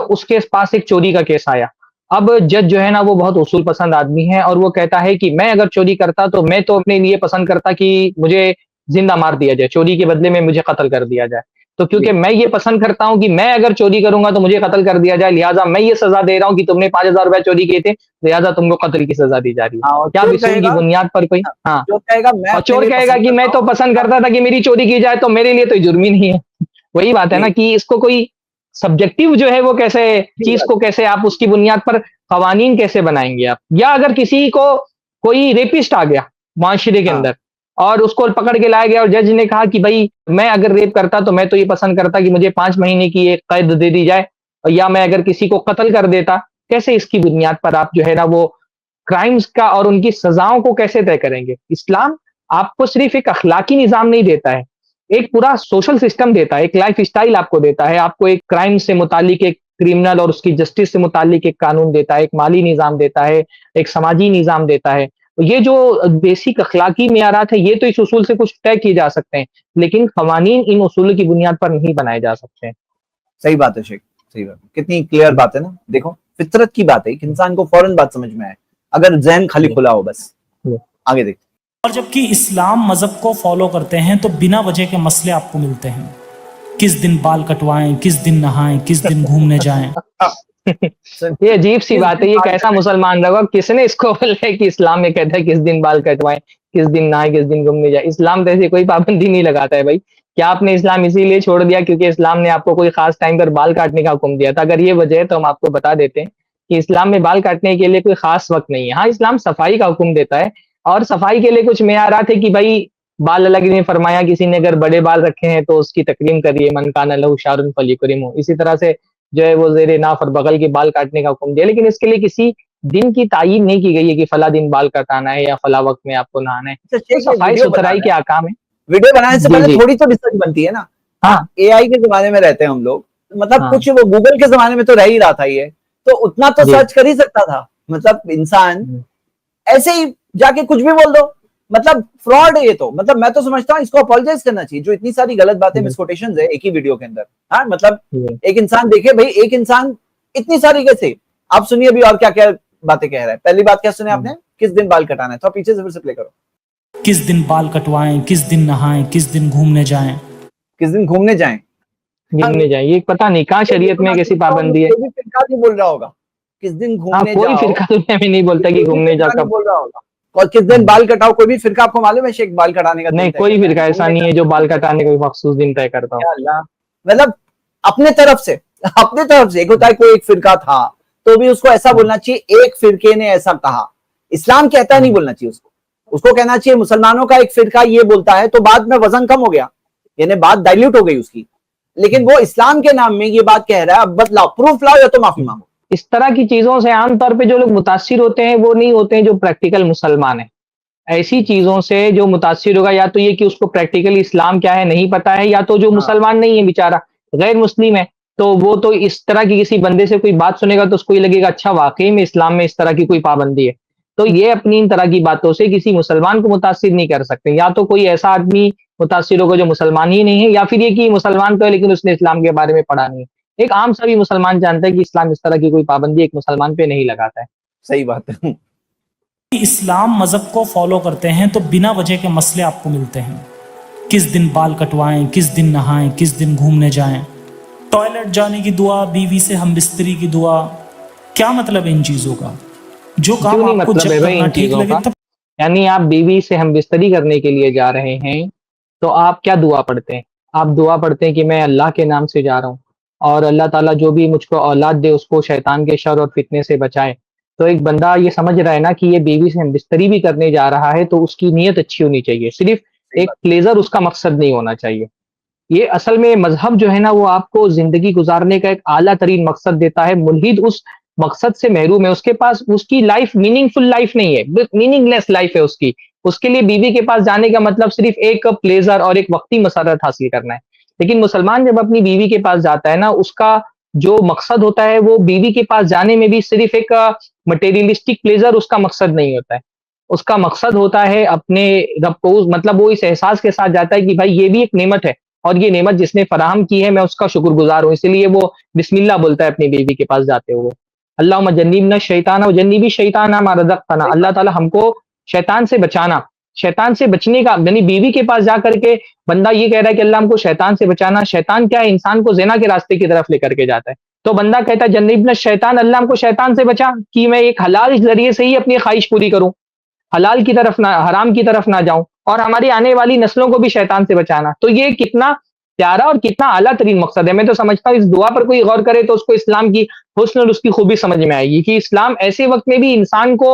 اس کے پاس ایک چوری کا کیس آیا اب جج جو ہے نا وہ بہت اصول پسند آدمی ہے اور وہ کہتا ہے کہ میں اگر چوری کرتا تو میں تو اپنے لیے پسند کرتا کہ مجھے زندہ مار دیا جائے، چوری کے بدلے میں مجھے قتل کر دیا جائے. تو کیونکہ میں یہ پسند کرتا ہوں کہ میں اگر چوری کروں گا تو مجھے قتل کر دیا جائے، لہٰذا میں یہ سزا دے رہا ہوں کہ تم نے 5,000 روپے چوری کیے تھے، لہٰذا تم کو قتل کی سزا دی جا رہی ہاں، ہے. اور کیا چور اصول کہے کی گا، بنیاد پر کوئی؟ ہاں، چور کہے گا میں اور اپنے چور لیے کہے گا پسند کہ میں کرتا تو ہوں. پسند کرتا تھا کہ میری چوری کی جائے تو میرے لیے تو جرم ہی نہیں ہے. وہی بات ہے نا جی کہ اس کو کوئی سبجیکٹو جو ہے وہ کیسے ٹھیک چیز بات کو کیسے آپ اس کی بنیاد پر قوانین کیسے بنائیں گے آپ؟ یا اگر کسی کو کوئی ریپسٹ آ گیا معاشرے کے ہاں اندر اور اس کو پکڑ کے لایا گیا اور جج نے کہا کہ بھائی میں اگر ریپ کرتا تو میں تو یہ پسند کرتا کہ مجھے 5 مہینے کی ایک قید دے دی جائے، یا میں اگر کسی کو قتل کر دیتا، کیسے اس کی بنیاد پر آپ جو ہے نا وہ کرائمز کا اور ان کی سزاؤں کو کیسے طے کریں گے؟ اسلام آپ کو صرف ایک اخلاقی نظام نہیں دیتا ہے، ایک پورا سوشل سسٹم دیتا ہے، ایک لائف اسٹائل آپ کو دیتا ہے، آپ کو ایک کرائم سے متعلق ایک کرمنل اور اس کی جسٹس سے متعلق ایک قانون دیتا ہے، ایک مالی نظام دیتا ہے، ایک سماجی نظام دیتا ہے. یہ جو بیسک اخلاقی معیارات ہیں یہ تو اس اصول سے کچھ طے کیے جا سکتے ہیں، لیکن قوانین ان اصول کی بنیاد پر نہیں بنائے جا سکتے ہیں. صحیح بات ہے شیخ، صحیح بات ہے. کتنی کلیئر بات ہے نا. دیکھو فطرت کی بات ہے کہ انسان کو فوراً بات سمجھ میں آئے اگر ذہن خالی کھلا ہو. بس آگے دیکھتے. اور جبکہ اسلام مذہب کو فالو کرتے ہیں تو بنا وجہ کے مسئلے آپ کو ملتے ہیں. کس دن بال کٹوائیں، کس دن نہائیں، کس دن گھومنے جائیں. یہ عجیب سی بات ہے، یہ کیسا مسلمان لگا کس نے اس کو بولا ہے کہ اسلام میں کہتا ہے کس دن بال کٹوائیں، کس دن نہائیں، کس دن گھومنے جائیں. اسلام تو ایسی کوئی پابندی نہیں لگاتا ہے بھائی. کیا آپ نے اسلام اسی لیے چھوڑ دیا کیونکہ اسلام نے آپ کو کوئی خاص ٹائم پر بال کاٹنے کا حکم دیا تھا؟ اگر یہ وجہ ہے تو ہم آپ کو بتا دیتے ہیں کہ اسلام میں بال کاٹنے کے لیے کوئی خاص وقت نہیں ہے. ہاں اسلام صفائی کا حکم دیتا ہے اور صفائی کے لیے کچھ معیارات ہے کہ بھائی بال اللہ نے فرمایا کسی نے اگر بڑے بال رکھے ہیں تو اس کی تکریم کریے، من کان لہ شعر فلیکرمہ. اسی طرح سے جو ہے وہ زیر ناف اور بغل کے بال کاٹنے کا حکم دیا، لیکن اس کے لیے کسی دن کی تعین نہیں کی گئی ہے کہ فلاں دن بال کٹانا ہے یا فلاں وقت میں آپ کو نہانا ہے. اچھا تو شیخ یہ صفائی ویڈیو بنا ستھرائی رہے کے ہیں، احکام ہے. ویڈیو بنانے سے جی پہلے جی تھوڑی تو ریسرچ بنتی ہے نا. ہاں اے آئی کے زمانے میں رہتے ہیں ہم لوگ، مطلب ہاں کچھ وہ گوگل کے زمانے میں تو رہ ہی رہا تھا. یہ تو اتنا تو جی سرچ کر ہی سکتا تھا. مطلب انسان ایسے ہی جا کے کچھ بھی بول دو، مطلب فراڈ ہے یہ تو. مطلب میں تو سمجھتا ہوں اس کو اپولوجائز کرنا چاہیے جو اتنی ساری غلط باتیں مسکوٹیشنز ہے ایک ہی ویڈیو کے اندر. ہاں مطلب ایک انسان دیکھے بھائی، ایک انسان اتنی ساری کیسے. آپ سنیے ابھی اور کیا کیا باتیں کہہ رہا ہے. پہلی بات کیا سنے آپ نے؟ کس دن بال کٹانا ہے. تو پیچھے سے پھر سے پلے کرو. کس دن بال کٹوائیں، کس دن نہائیں، کس دن گھومنے جائیں. کس دن گھومنے جائیں. گھومنے جائیں، یہ پتہ نہیں کہاں شریعت میں کیسی پابندی ہے. کوئی بھی فرقہ نہیں بول رہا ہوگا کس دن ہاں گھومنے کوئی جاؤ. فرقہ دنیا میں نہیں بولتا کہ کوئی بھی گھومنے جا فرقہ نہیں کب. بول رہا ہوگا. اور کس دن بال کٹاؤ کوئی بھی فرقہ آپ کو معلوم ہے شیخ بال کٹانے کا نہیں دن طے کوئی کرتا ہے؟ فرقہ ایسا گھومنے نہیں کا ہے جو بال کٹانے کا مخصوص دن طے کرتا ہو. یا اللہ. مطلب اپنے طرف سے ایک ہوتا ہے کوئی ایک فرقہ تھا تو بھی اس کو ایسا بولنا چاہیے ایک فرقے نے ایسا کہا. اسلام کہتا ہے نہیں بولنا چاہیے اس کو کہنا چاہیے مسلمانوں کا ایک فرقہ یہ بولتا ہے. تو بعد میں وزن کم ہو گیا، یعنی بات ڈائلیوٹ ہو گئی اس کی. لیکن وہ اسلام کے نام میں یہ بات کہہ رہا ہے اب بتلاؤ، پروف لاؤ یا تو معافی مانگو. اس طرح کی چیزوں سے عام طور پہ جو لوگ متاثر ہوتے ہیں وہ نہیں ہوتے ہیں جو پریکٹیکل مسلمان ہیں. ایسی چیزوں سے جو متاثر ہوگا یا تو یہ کہ اس کو پریکٹیکل اسلام کیا ہے نہیں پتا ہے، یا تو جو مسلمان نہیں ہے بیچارہ غیر مسلم ہے تو وہ تو اس طرح کی کسی بندے سے کوئی بات سنے گا تو اس کو یہ لگے گا اچھا واقعی میں اسلام میں اس طرح کی کوئی پابندی ہے. تو یہ اپنی ان طرح کی باتوں سے کسی مسلمان کو متاثر نہیں کر سکتے. یا تو کوئی ایسا آدمی متاثر ہوگا جو مسلمان ہی نہیں ہے، یا پھر یہ کہ مسلمان تو ہے لیکن اس نے اسلام کے بارے میں پڑھا نہیں ہے. ایک عام سا بھی مسلمان جانتا ہے کہ اسلام اس طرح کی کوئی پابندی ایک مسلمان پہ نہیں لگاتا ہے. صحیح بات ہے. اسلام مذہب کو فالو کرتے ہیں تو بنا وجہ کے مسئلے آپ کو ملتے ہیں. کس دن بال کٹوائیں، کس دن نہائیں، کس دن گھومنے جائیں. ٹوائلٹ جانے کی دعا، بیوی سے ہم بستری کی دعا. کیا مطلب ہے ان چیزوں کا؟ جو کیوں کام نہیں آپ کو مطلب ہے جب بھائی کرنا ان ٹھیک چیزوں لگے کا؟ تب. یعنی آپ بیوی سے ہم بستری کرنے کے لیے جا رہے ہیں تو آپ کیا دعا پڑھتے ہیں؟ آپ دعا پڑھتے ہیں کہ میں اللہ کے نام سے جا رہا ہوں اور اللہ تعالیٰ جو بھی مجھ کو اولاد دے اس کو شیطان کے شر اور فتنے سے بچائے. تو ایک بندہ یہ سمجھ رہا ہے نا کہ یہ بیوی سے ہم بستری بھی کرنے جا رہا ہے تو اس کی نیت اچھی ہونی چاہیے، صرف صحیح ایک بات. پلیزر اس کا مقصد نہیں ہونا چاہیے. یہ اصل میں مذہب جو ہے نا وہ آپ کو زندگی گزارنے کا ایک اعلیٰ ترین مقصد دیتا ہے. ملحد اس مقصد سے محروم ہے، اس کے پاس اس کی لائف میننگ فل لائف نہیں ہے، میننگ لیس لائف ہے اس کی. اس کے لیے بیوی کے پاس جانے کا مطلب صرف ایک پلیزر اور ایک وقتی مسرت حاصل کرنا ہے. لیکن مسلمان جب اپنی بیوی کے پاس جاتا ہے نا اس کا جو مقصد ہوتا ہے وہ بیوی کے پاس جانے میں بھی صرف ایک مٹیریلسٹک پلیزر اس کا مقصد نہیں ہوتا ہے. اس کا مقصد ہوتا ہے اپنے رب کو، مطلب وہ اس احساس کے ساتھ جاتا ہے کہ بھائی یہ بھی ایک نعمت ہے اور یہ نعمت جس نے فراہم کی ہے میں اس کا شکر گزار ہوں، اسی لیے وہ بسم اللہ بولتا ہے اپنی بیوی کے پاس جاتے ہوئے. اللہم جنبنا الشیطان وجنب الشیطان ما رزقتنا، اللہ تعالیٰ ہم کو شیطان سے بچانا، شیطان سے بچنے کا، یعنی بیوی کے پاس جا کر کے بندہ یہ کہہ رہا ہے کہ اللہ ہم کو شیطان سے بچانا. شیطان کیا ہے؟ انسان کو زنا کے راستے کی طرف لے کر کے جاتا ہے. تو بندہ کہتا ہے جنبنا الشیطان، اللہ ہم کو شیطان سے بچا کہ میں ایک حلال ذریعے سے ہی اپنی خواہش پوری کروں، حلال کی طرف نہ، حرام کی طرف نہ جاؤں، اور ہماری آنے والی نسلوں کو بھی شیطان سے بچانا. تو یہ کتنا پیارا اور کتنا اعلیٰ ترین مقصد ہے. میں تو سمجھتا ہوں اس دعا پر کوئی غور کرے تو اس کو اسلام کی حسن اور اس کی خوبی سمجھ میں آئے گی کہ اسلام ایسے وقت میں بھی انسان کو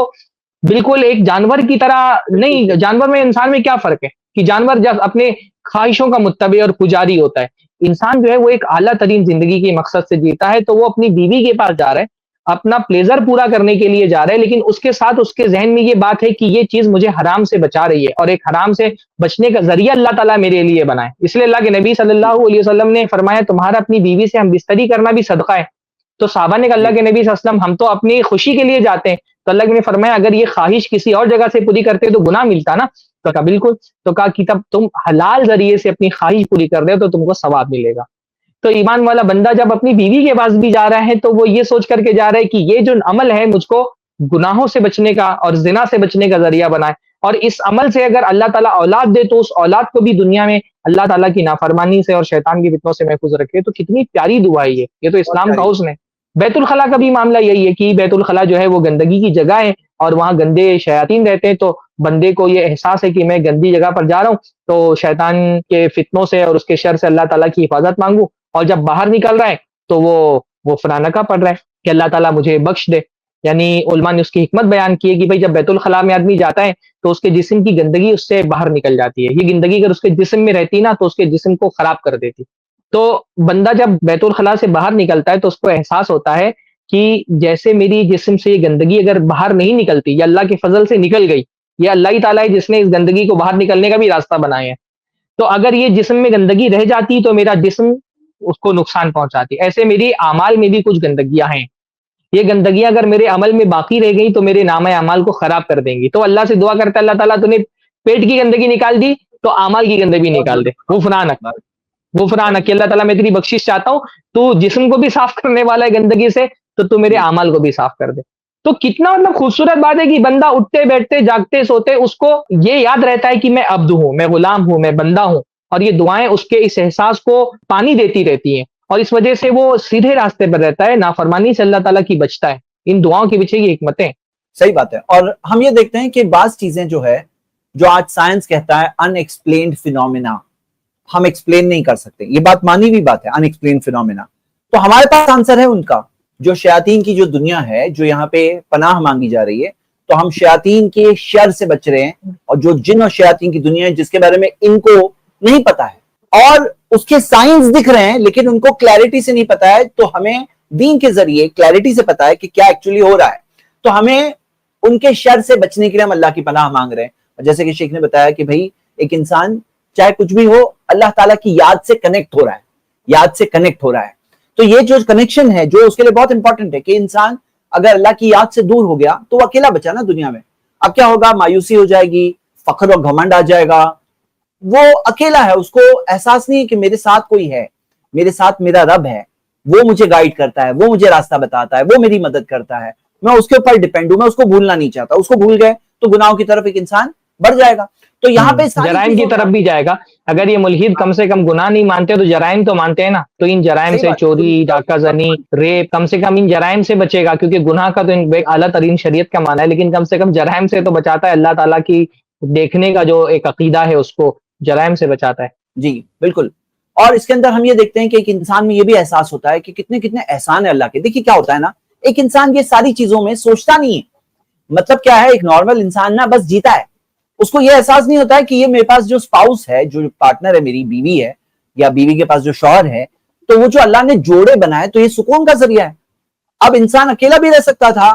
بالکل ایک جانور کی طرح نہیں، جانور میں انسان میں کیا فرق ہے کہ جانور جب اپنے خواہشوں کا متبع اور پجاری ہوتا ہے، انسان جو ہے وہ ایک اعلیٰ ترین زندگی کے مقصد سے جیتا ہے. تو وہ اپنی بیوی کے پاس جا رہا ہے، اپنا پلیزر پورا کرنے کے لیے جا رہا ہے، لیکن اس کے ساتھ اس کے ذہن میں یہ بات ہے کہ یہ چیز مجھے حرام سے بچا رہی ہے، اور ایک حرام سے بچنے کا ذریعہ اللہ تعالیٰ میرے لیے بنائے. اس لیے اللہ کے نبی صلی اللہ علیہ وسلم نے فرمایا تمہارا اپنی بیوی سے ہم بستری کرنا بھی صدقہ ہے. تو صحابہ نے کہا اللہ کے نبی صلی اللہ علیہ وسلم ہم تو اپنی خوشی کے لیے جاتے ہیں. تو اللہ نے فرمایا اگر یہ خواہش کسی اور جگہ سے پوری کرتے تو گناہ ملتا نا. تو کہا بالکل. تو کہا کہ تب تم حلال ذریعے سے اپنی خواہش پوری کر رہے ہو تو تم کو ثواب ملے گا. تو ایمان والا بندہ جب اپنی بیوی کے پاس بھی جا رہا ہے تو وہ یہ سوچ کر کے جا رہا ہے کہ یہ جو عمل ہے مجھ کو گناہوں سے بچنے کا اور زنا سے بچنے کا ذریعہ بنائے، اور اس عمل سے اگر اللہ تعالیٰ اولاد دے تو اس اولاد کو بھی دنیا میں اللہ تعالیٰ کی نافرمانی سے اور شیطان کی فتنوں سے محفوظ رکھے. تو کتنی پیاری دعا ہے یہ تو اسلام کا حسن ہے. بیت الخلاء کا بھی معاملہ یہی ہے کہ بیت الخلاء جو ہے وہ گندگی کی جگہ ہے اور وہاں گندے شیاطین رہتے ہیں. تو بندے کو یہ احساس ہے کہ میں گندی جگہ پر جا رہا ہوں تو شیطان کے فتنوں سے اور اس کے شر سے اللہ تعالیٰ کی حفاظت مانگوں، اور جب باہر نکل رہا ہے تو وہ فرانکہ پڑھ رہا ہے کہ اللہ تعالیٰ مجھے بخش دے. یعنی علماء نے اس کی حکمت بیان کی ہے کہ بھائی جب بیت الخلاء میں آدمی جاتا ہے تو اس کے جسم کی گندگی اس سے باہر نکل جاتی ہے. یہ گندگی اگر اس کے جسم میں رہتی نا تو اس کے جسم کو خراب کر دیتی. تو بندہ جب بیت الخلاء سے باہر نکلتا ہے تو اس کو احساس ہوتا ہے کہ جیسے میری جسم سے یہ گندگی اگر باہر نہیں نکلتی یا اللہ کے فضل سے نکل گئی، یہ اللہ ہی تعالیٰ ہے جس نے اس گندگی کو باہر نکلنے کا بھی راستہ بنایا ہے. تو اگر یہ جسم میں گندگی رہ جاتی تو میرا جسم اس کو نقصان پہنچاتی. ایسے میری اعمال میں بھی کچھ گندگیاں ہیں، یہ گندگیاں اگر میرے عمل میں باقی رہ گئی تو میرے نامہ اعمال کو خراب کر دیں گی. تو اللہ سے دعا کرتا ہے اللہ تعالیٰ تو نے پیٹ کی گندگی نکال دی تو اعمال کی گندگی نکال دے. غفرانک کہ اللہ تعالیٰ میں تیری بخشش چاہتا ہوں، تو جسم کو بھی صاف کرنے والا ہے گندگی سے تو تو میرے اعمال کو بھی صاف کر دے. تو کتنا مطلب خوبصورت بات ہے کہ بندہ اٹھتے بیٹھتے جاگتے سوتے اس کو یہ یاد رہتا ہے کہ میں عبد ہوں، میں غلام ہوں، میں بندہ ہوں. اور یہ دعائیں اس کے اس احساس کو پانی دیتی رہتی ہیں اور اس وجہ سے وہ سیدھے راستے پر رہتا ہے، نافرمانی سے اللہ تعالیٰ کی بچتا ہے. ان دعاؤں کے پیچھے یہ حکمتیں. صحیح بات ہے. اور ہم یہ دیکھتے ہیں کہ بعض چیزیں جو ہے جو آج سائنس کہتا ہے ان ایکسپلینڈ فینومینا، ہم ایکسپلین نہیں کر سکتے. یہ بات مانی ہوئی بات ہے، ان ایکسپلینڈ فینومینا. تو ہمارے پاس آنسر ہے ان کا. جو شیاطین کی جو دنیا ہے جو یہاں پہ پناہ مانگی جا رہی ہے، تو ہم شیاطین کے شر سے بچ رہے ہیں. اور جو جن اور شیاطین کی دنیا ہے جس کے بارے میں ان کو نہیں پتا ہے اور اس کے سائنس دکھ رہے ہیں لیکن ان کو کلیئرٹی سے نہیں پتا ہے، تو ہمیں دین کے ذریعے کلیئرٹی سے پتا ہے کہ کیا ایکچولی ہو رہا ہے. تو ہمیں ان کے شر سے بچنے کے لیے ہم اللہ کی پناہ مانگ رہے ہیں. جیسے کہ شیخ نے بتایا کہ بھائی ایک انسان چاہے کچھ بھی ہو اللہ تعالیٰ کی یاد سے کنیکٹ ہو رہا ہے، یاد سے کنیکٹ ہو رہا ہے. تو یہ جو کنیکشن ہے جو اس کے لیے بہت امپورٹنٹ ہے کہ انسان اگر اللہ کی یاد سے دور ہو گیا تو وہ اکیلا بچا نا دنیا میں. اب کیا ہوگا؟ مایوسی ہو جائے گی، فخر اور گھمنڈ آ جائے گا. وہ اکیلا ہے، اس کو احساس نہیں ہے کہ میرے ساتھ کوئی ہے، میرے ساتھ میرا رب ہے، وہ مجھے گائیڈ کرتا ہے، وہ مجھے راستہ بتاتا ہے، وہ میری مدد کرتا ہے. میں اس کے اوپر ڈیپینڈ ہوں، میں اس کو بھولنا نہیں چاہتا. اس کو بھول گئے تو گناہوں کی طرف ایک انسان بڑھ جائے گا. تو یہاں پہ جرائم کی طرف بھی جائے گا. اگر یہ ملحد کم سے کم گناہ نہیں مانتے تو جرائم تو مانتے ہیں نا. تو ان جرائم سے، چوری، ڈاکہ زنی، ریپ، کم سے کم ان جرائم سے بچے گا. کیونکہ گناہ کا تو اعلیٰ ترین شریعت کا معنی ہے، لیکن کم سے کم جرائم سے تو بچاتا ہے. اللہ تعالیٰ کی دیکھنے کا جو ایک عقیدہ ہے اس کو جرائم سے بچاتا ہے. جی بالکل. اور اس کے اندر ہم یہ دیکھتے ہیں کہ ایک انسان میں یہ بھی احساس ہوتا ہے کہ کتنے کتنے احسان ہے اللہ کے. دیکھیے کیا ہوتا ہے نا، ایک انسان یہ ساری چیزوں میں سوچتا نہیں ہے. مطلب کیا ہے، ایک نارمل انسان نا بس جیتا ہے. اس کو یہ احساس نہیں ہوتا ہے کہ یہ میرے پاس جو اسپاؤس ہے، جو پارٹنر ہے، میری بیوی ہے یا بیوی کے پاس جو شوہر ہے، تو وہ جو اللہ نے جوڑے بنائے تو یہ سکون کا ذریعہ ہے. اب انسان اکیلا بھی رہ سکتا تھا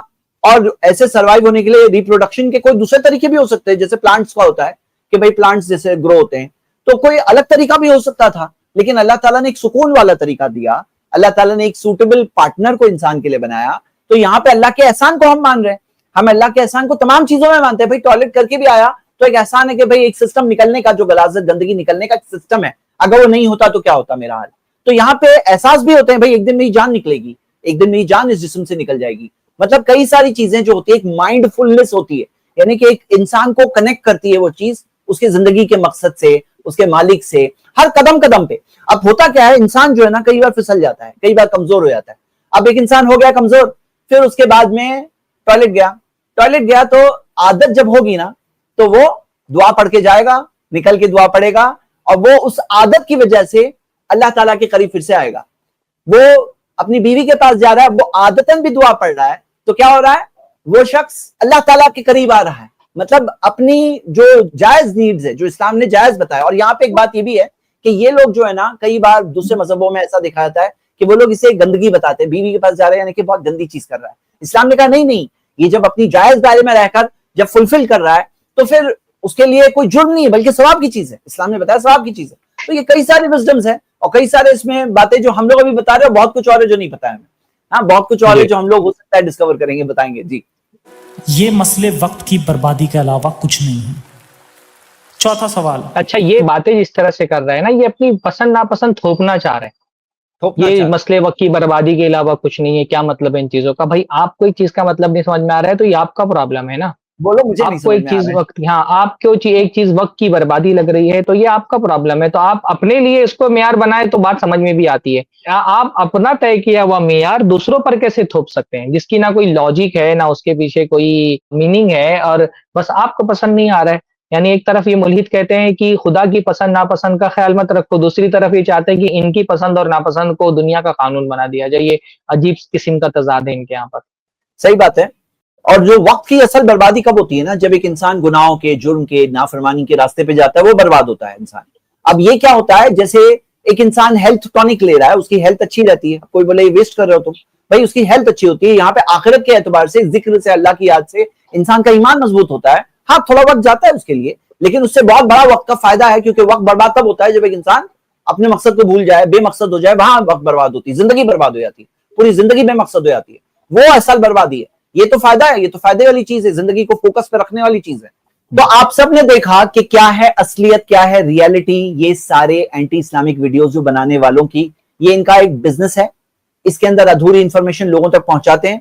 اور ایسے سروائیو ہونے کے لیے ریپروڈکشن کے کوئی دوسرے طریقے بھی ہو سکتے ہیں، جیسے پلانٹس کا ہوتا ہے کہ بھائی پلانٹس جیسے گرو ہوتے ہیں تو کوئی الگ طریقہ بھی ہو سکتا تھا. لیکن اللہ تعالیٰ نے ایک سکون والا طریقہ دیا، اللہ تعالیٰ نے ایک سوٹیبل پارٹنر کو انسان کے لیے بنایا. تو یہاں پہ اللہ کے احسان کو ہم مان رہے ہیں. ہم اللہ کے احسان کو تمام چیزوں میں مانتے ہیں. بھائی ٹوائلٹ کر کے بھی آیا تو ایک احسان ہے کہ بھائی ایک سسٹم نکلنے کا، جو غلاظت گندگی نکلنے کا سسٹم ہے، اگر وہ نہیں ہوتا تو کیا ہوتا میرا حال. تو یہاں پہ احساس بھی ہوتے ہیں بھائی ایک دن میری جان نکلے گی، ایک دن میری جان اس جسم سے نکل جائے گی. مطلب کئی ساری چیزیں جو ہوتی ہے، ایک مائنڈ فلنس ہوتی ہے، یعنی کہ ایک انسان کو کنیکٹ کرتی ہے وہ چیز اس کے زندگی کے مقصد سے، اس کے مالک سے، ہر قدم قدم پہ. اب ہوتا کیا ہے، انسان جو ہے نا کئی بار پھسل جاتا ہے، کئی بار کمزور ہو جاتا ہے. اب ایک انسان ہو گیا کمزور، پھر اس کے بعد میں ٹوائلٹ گیا تو عادت جب ہوگی نا تو وہ دعا پڑھ کے جائے گا، نکل کے دعا پڑھے گا، اور وہ اس عادت کی وجہ سے اللہ تعالیٰ کے قریب پھر سے آئے گا. وہ اپنی بیوی کے پاس جا رہا ہے، وہ عادتاً بھی دعا پڑھ رہا ہے، تو کیا ہو رہا ہے، وہ شخص اللہ تعالیٰ کے قریب آ رہا ہے. مطلب اپنی جو جائز نیڈز ہے، جو اسلام نے جائز بتایا. اور یہاں پہ ایک بات یہ بھی ہے کہ یہ لوگ جو ہے نا کئی بار دوسرے مذہبوں میں ایسا دیکھا جاتا ہے کہ وہ لوگ اسے گندگی بتاتے ہیں، بیوی کے پاس جا رہے ہیں یعنی کہ بہت گندی چیز کر رہا ہے. اسلام نے کہا نہیں، یہ جب اپنی جائز دائرے میں رہ کر جب فلفل کر رہا ہے تو پھر اس کے لیے کوئی جرم نہیں ہے بلکہ ثواب کی چیز ہے. اسلام نے بتایا ثواب کی چیز ہے. تو یہ کئی سارے وزڈمز ہیں اور کئی سارے اس میں باتیں جو ہم لوگ ابھی بتا رہے ہیں، بہت کچھ اور ہے جو نہیں پتا ہے ہمیں. ہاں بہت کچھ اور ہے جو ہم لوگ ہو سکتا ہے ڈسکور کریں گے، بتائیں گے. جی یہ مسئلے وقت کی بربادی کے علاوہ کچھ نہیں ہے. چوتھا سوال، اچھا یہ باتیں جس طرح سے کر رہے ہیں نا، یہ اپنی پسند ناپسند تھوپنا چاہ رہے ہیں. یہ مسئلے وقت کی بربادی کے علاوہ کچھ نہیں ہے. کیا مطلب ہے ان چیزوں کا؟ بھائی آپ کو ایک چیز کا مطلب نہیں سمجھ میں آ رہا ہے تو یہ آپ کا پرابلم ہے نا. بولو، مجھے نہیں آپ کو سمجھ ایک میں آ چیز رہا ہے. وقت، ہاں آپ کو ایک چیز وقت کی بربادی لگ رہی ہے تو یہ آپ کا پرابلم ہے. تو آپ اپنے لیے اس کو معیار بنائے تو بات سمجھ میں بھی آتی ہے. آپ اپنا طے کیا ہوا معیار دوسروں پر کیسے تھوپ سکتے ہیں جس کی نہ کوئی لاجک ہے، نہ اس کے پیچھے کوئی میننگ ہے، اور بس آپ کو پسند نہیں آ رہا ہے. یعنی ایک طرف یہ ملحد کہتے ہیں کہ خدا کی پسند ناپسند کا خیال مت رکھو، دوسری طرف یہ چاہتے ہیں کہ ان کی پسند اور ناپسند کو دنیا کا قانون بنا دیا جائے. یہ عجیب قسم کا تضاد ہے ان کے یہاں پر. صحیح بات ہے. اور جو وقت کی اصل بربادی کب ہوتی ہے نا، جب ایک انسان گناہوں کے، جرم کے، نافرمانی کے راستے پہ جاتا ہے، وہ برباد ہوتا ہے انسان. اب یہ کیا ہوتا ہے، جیسے ایک انسان ہیلتھ ٹونک لے رہا ہے، اس کی ہیلتھ اچھی رہتی ہے. کوئی بولے یہ ویسٹ کر رہے ہو تم، بھائی اس کی ہیلتھ اچھی ہوتی ہے. یہاں پہ آخرت کے اعتبار سے، ذکر سے، اللہ کی یاد سے انسان کا ایمان مضبوط ہوتا ہے. ہاں تھوڑا وقت جاتا ہے اس کے لیے، لیکن اس سے بہت بڑا وقت کا فائدہ ہے. کیونکہ وقت برباد تب ہوتا ہے جب ایک انسان اپنے مقصد کو بھول جائے، بے مقصد ہو جائے، وہاں وقت برباد ہوتی ہے، زندگی برباد ہو جاتی ہے، پوری زندگی بے مقصد ہو جاتی ہے. وہ اصل بربادی ہے. یہ تو فائدہ ہے، یہ تو فائدے والی چیز ہے، زندگی کو فوکس پہ رکھنے والی چیز ہے. تو آپ سب نے دیکھا کہ کیا ہے اصلیت، کیا ہے ریالٹی. یہ سارے اینٹی اسلامک ویڈیوز جو بنانے والوں کی، یہ ان کا ایک بزنس ہے. اس کے اندر ادھوری انفارمیشن لوگوں تک پہنچاتے ہیں.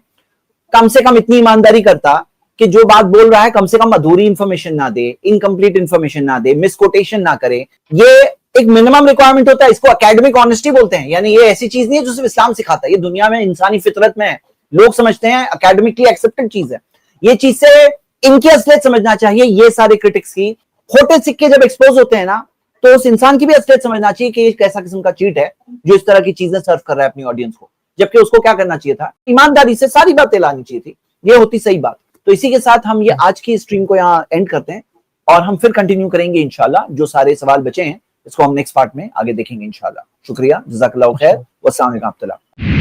کم سے کم اتنی ایمانداری کرتا کہ جو بات بول رہا ہے کم سے کم ادھوری انفارمیشن نہ دے، انکمپلیٹ انفارمیشن نہ دے، مس کوٹیشن نہ کرے. یہ ایک منیمم ریکوائرمنٹ ہوتا ہے. اس کو اکیڈمک آنےسٹی بولتے ہیں. یعنی یہ ایسی چیز نہیں ہے جو صرف اسلام سکھاتا ہے، یہ دنیا میں انسانی فطرت میں ہے. لوگ سمجھتے ہیں اکیڈمکلی ایکسپٹڈ چیز ہے. یہ چیز سے ان کی اصلیت سمجھنا چاہیے. یہ سارے کرٹکس کی کھوٹے سکے جب ایکسپوز ہوتے ہیں نا، تو اس انسان کی بھی اصلیت سمجھنا چاہیے کہ یہ کیسا قسم کا چیٹ ہے جو اس طرح کی چیزیں سرو کر رہا ہے اپنی آڈینس کو. جبکہ اس کو کیا کرنا چاہیے تھا، ایمانداری سے ساری باتیں لانی چاہیے تھی. یہ ہوتی صحیح بات. تو اسی کے ساتھ ہم یہ آج کی اسٹریم کو یہاں اینڈ کرتے ہیں، اور ہم پھر کنٹینیو کریں گے انشاءاللہ. جو سارے سوال بچے ہیں اس کو ہم نیکسٹ پارٹ میں آگے دیکھیں گے انشاءاللہ. شکریہ، جزاک اللہ خیر، والسلام علیکم ورحمۃ اللہ.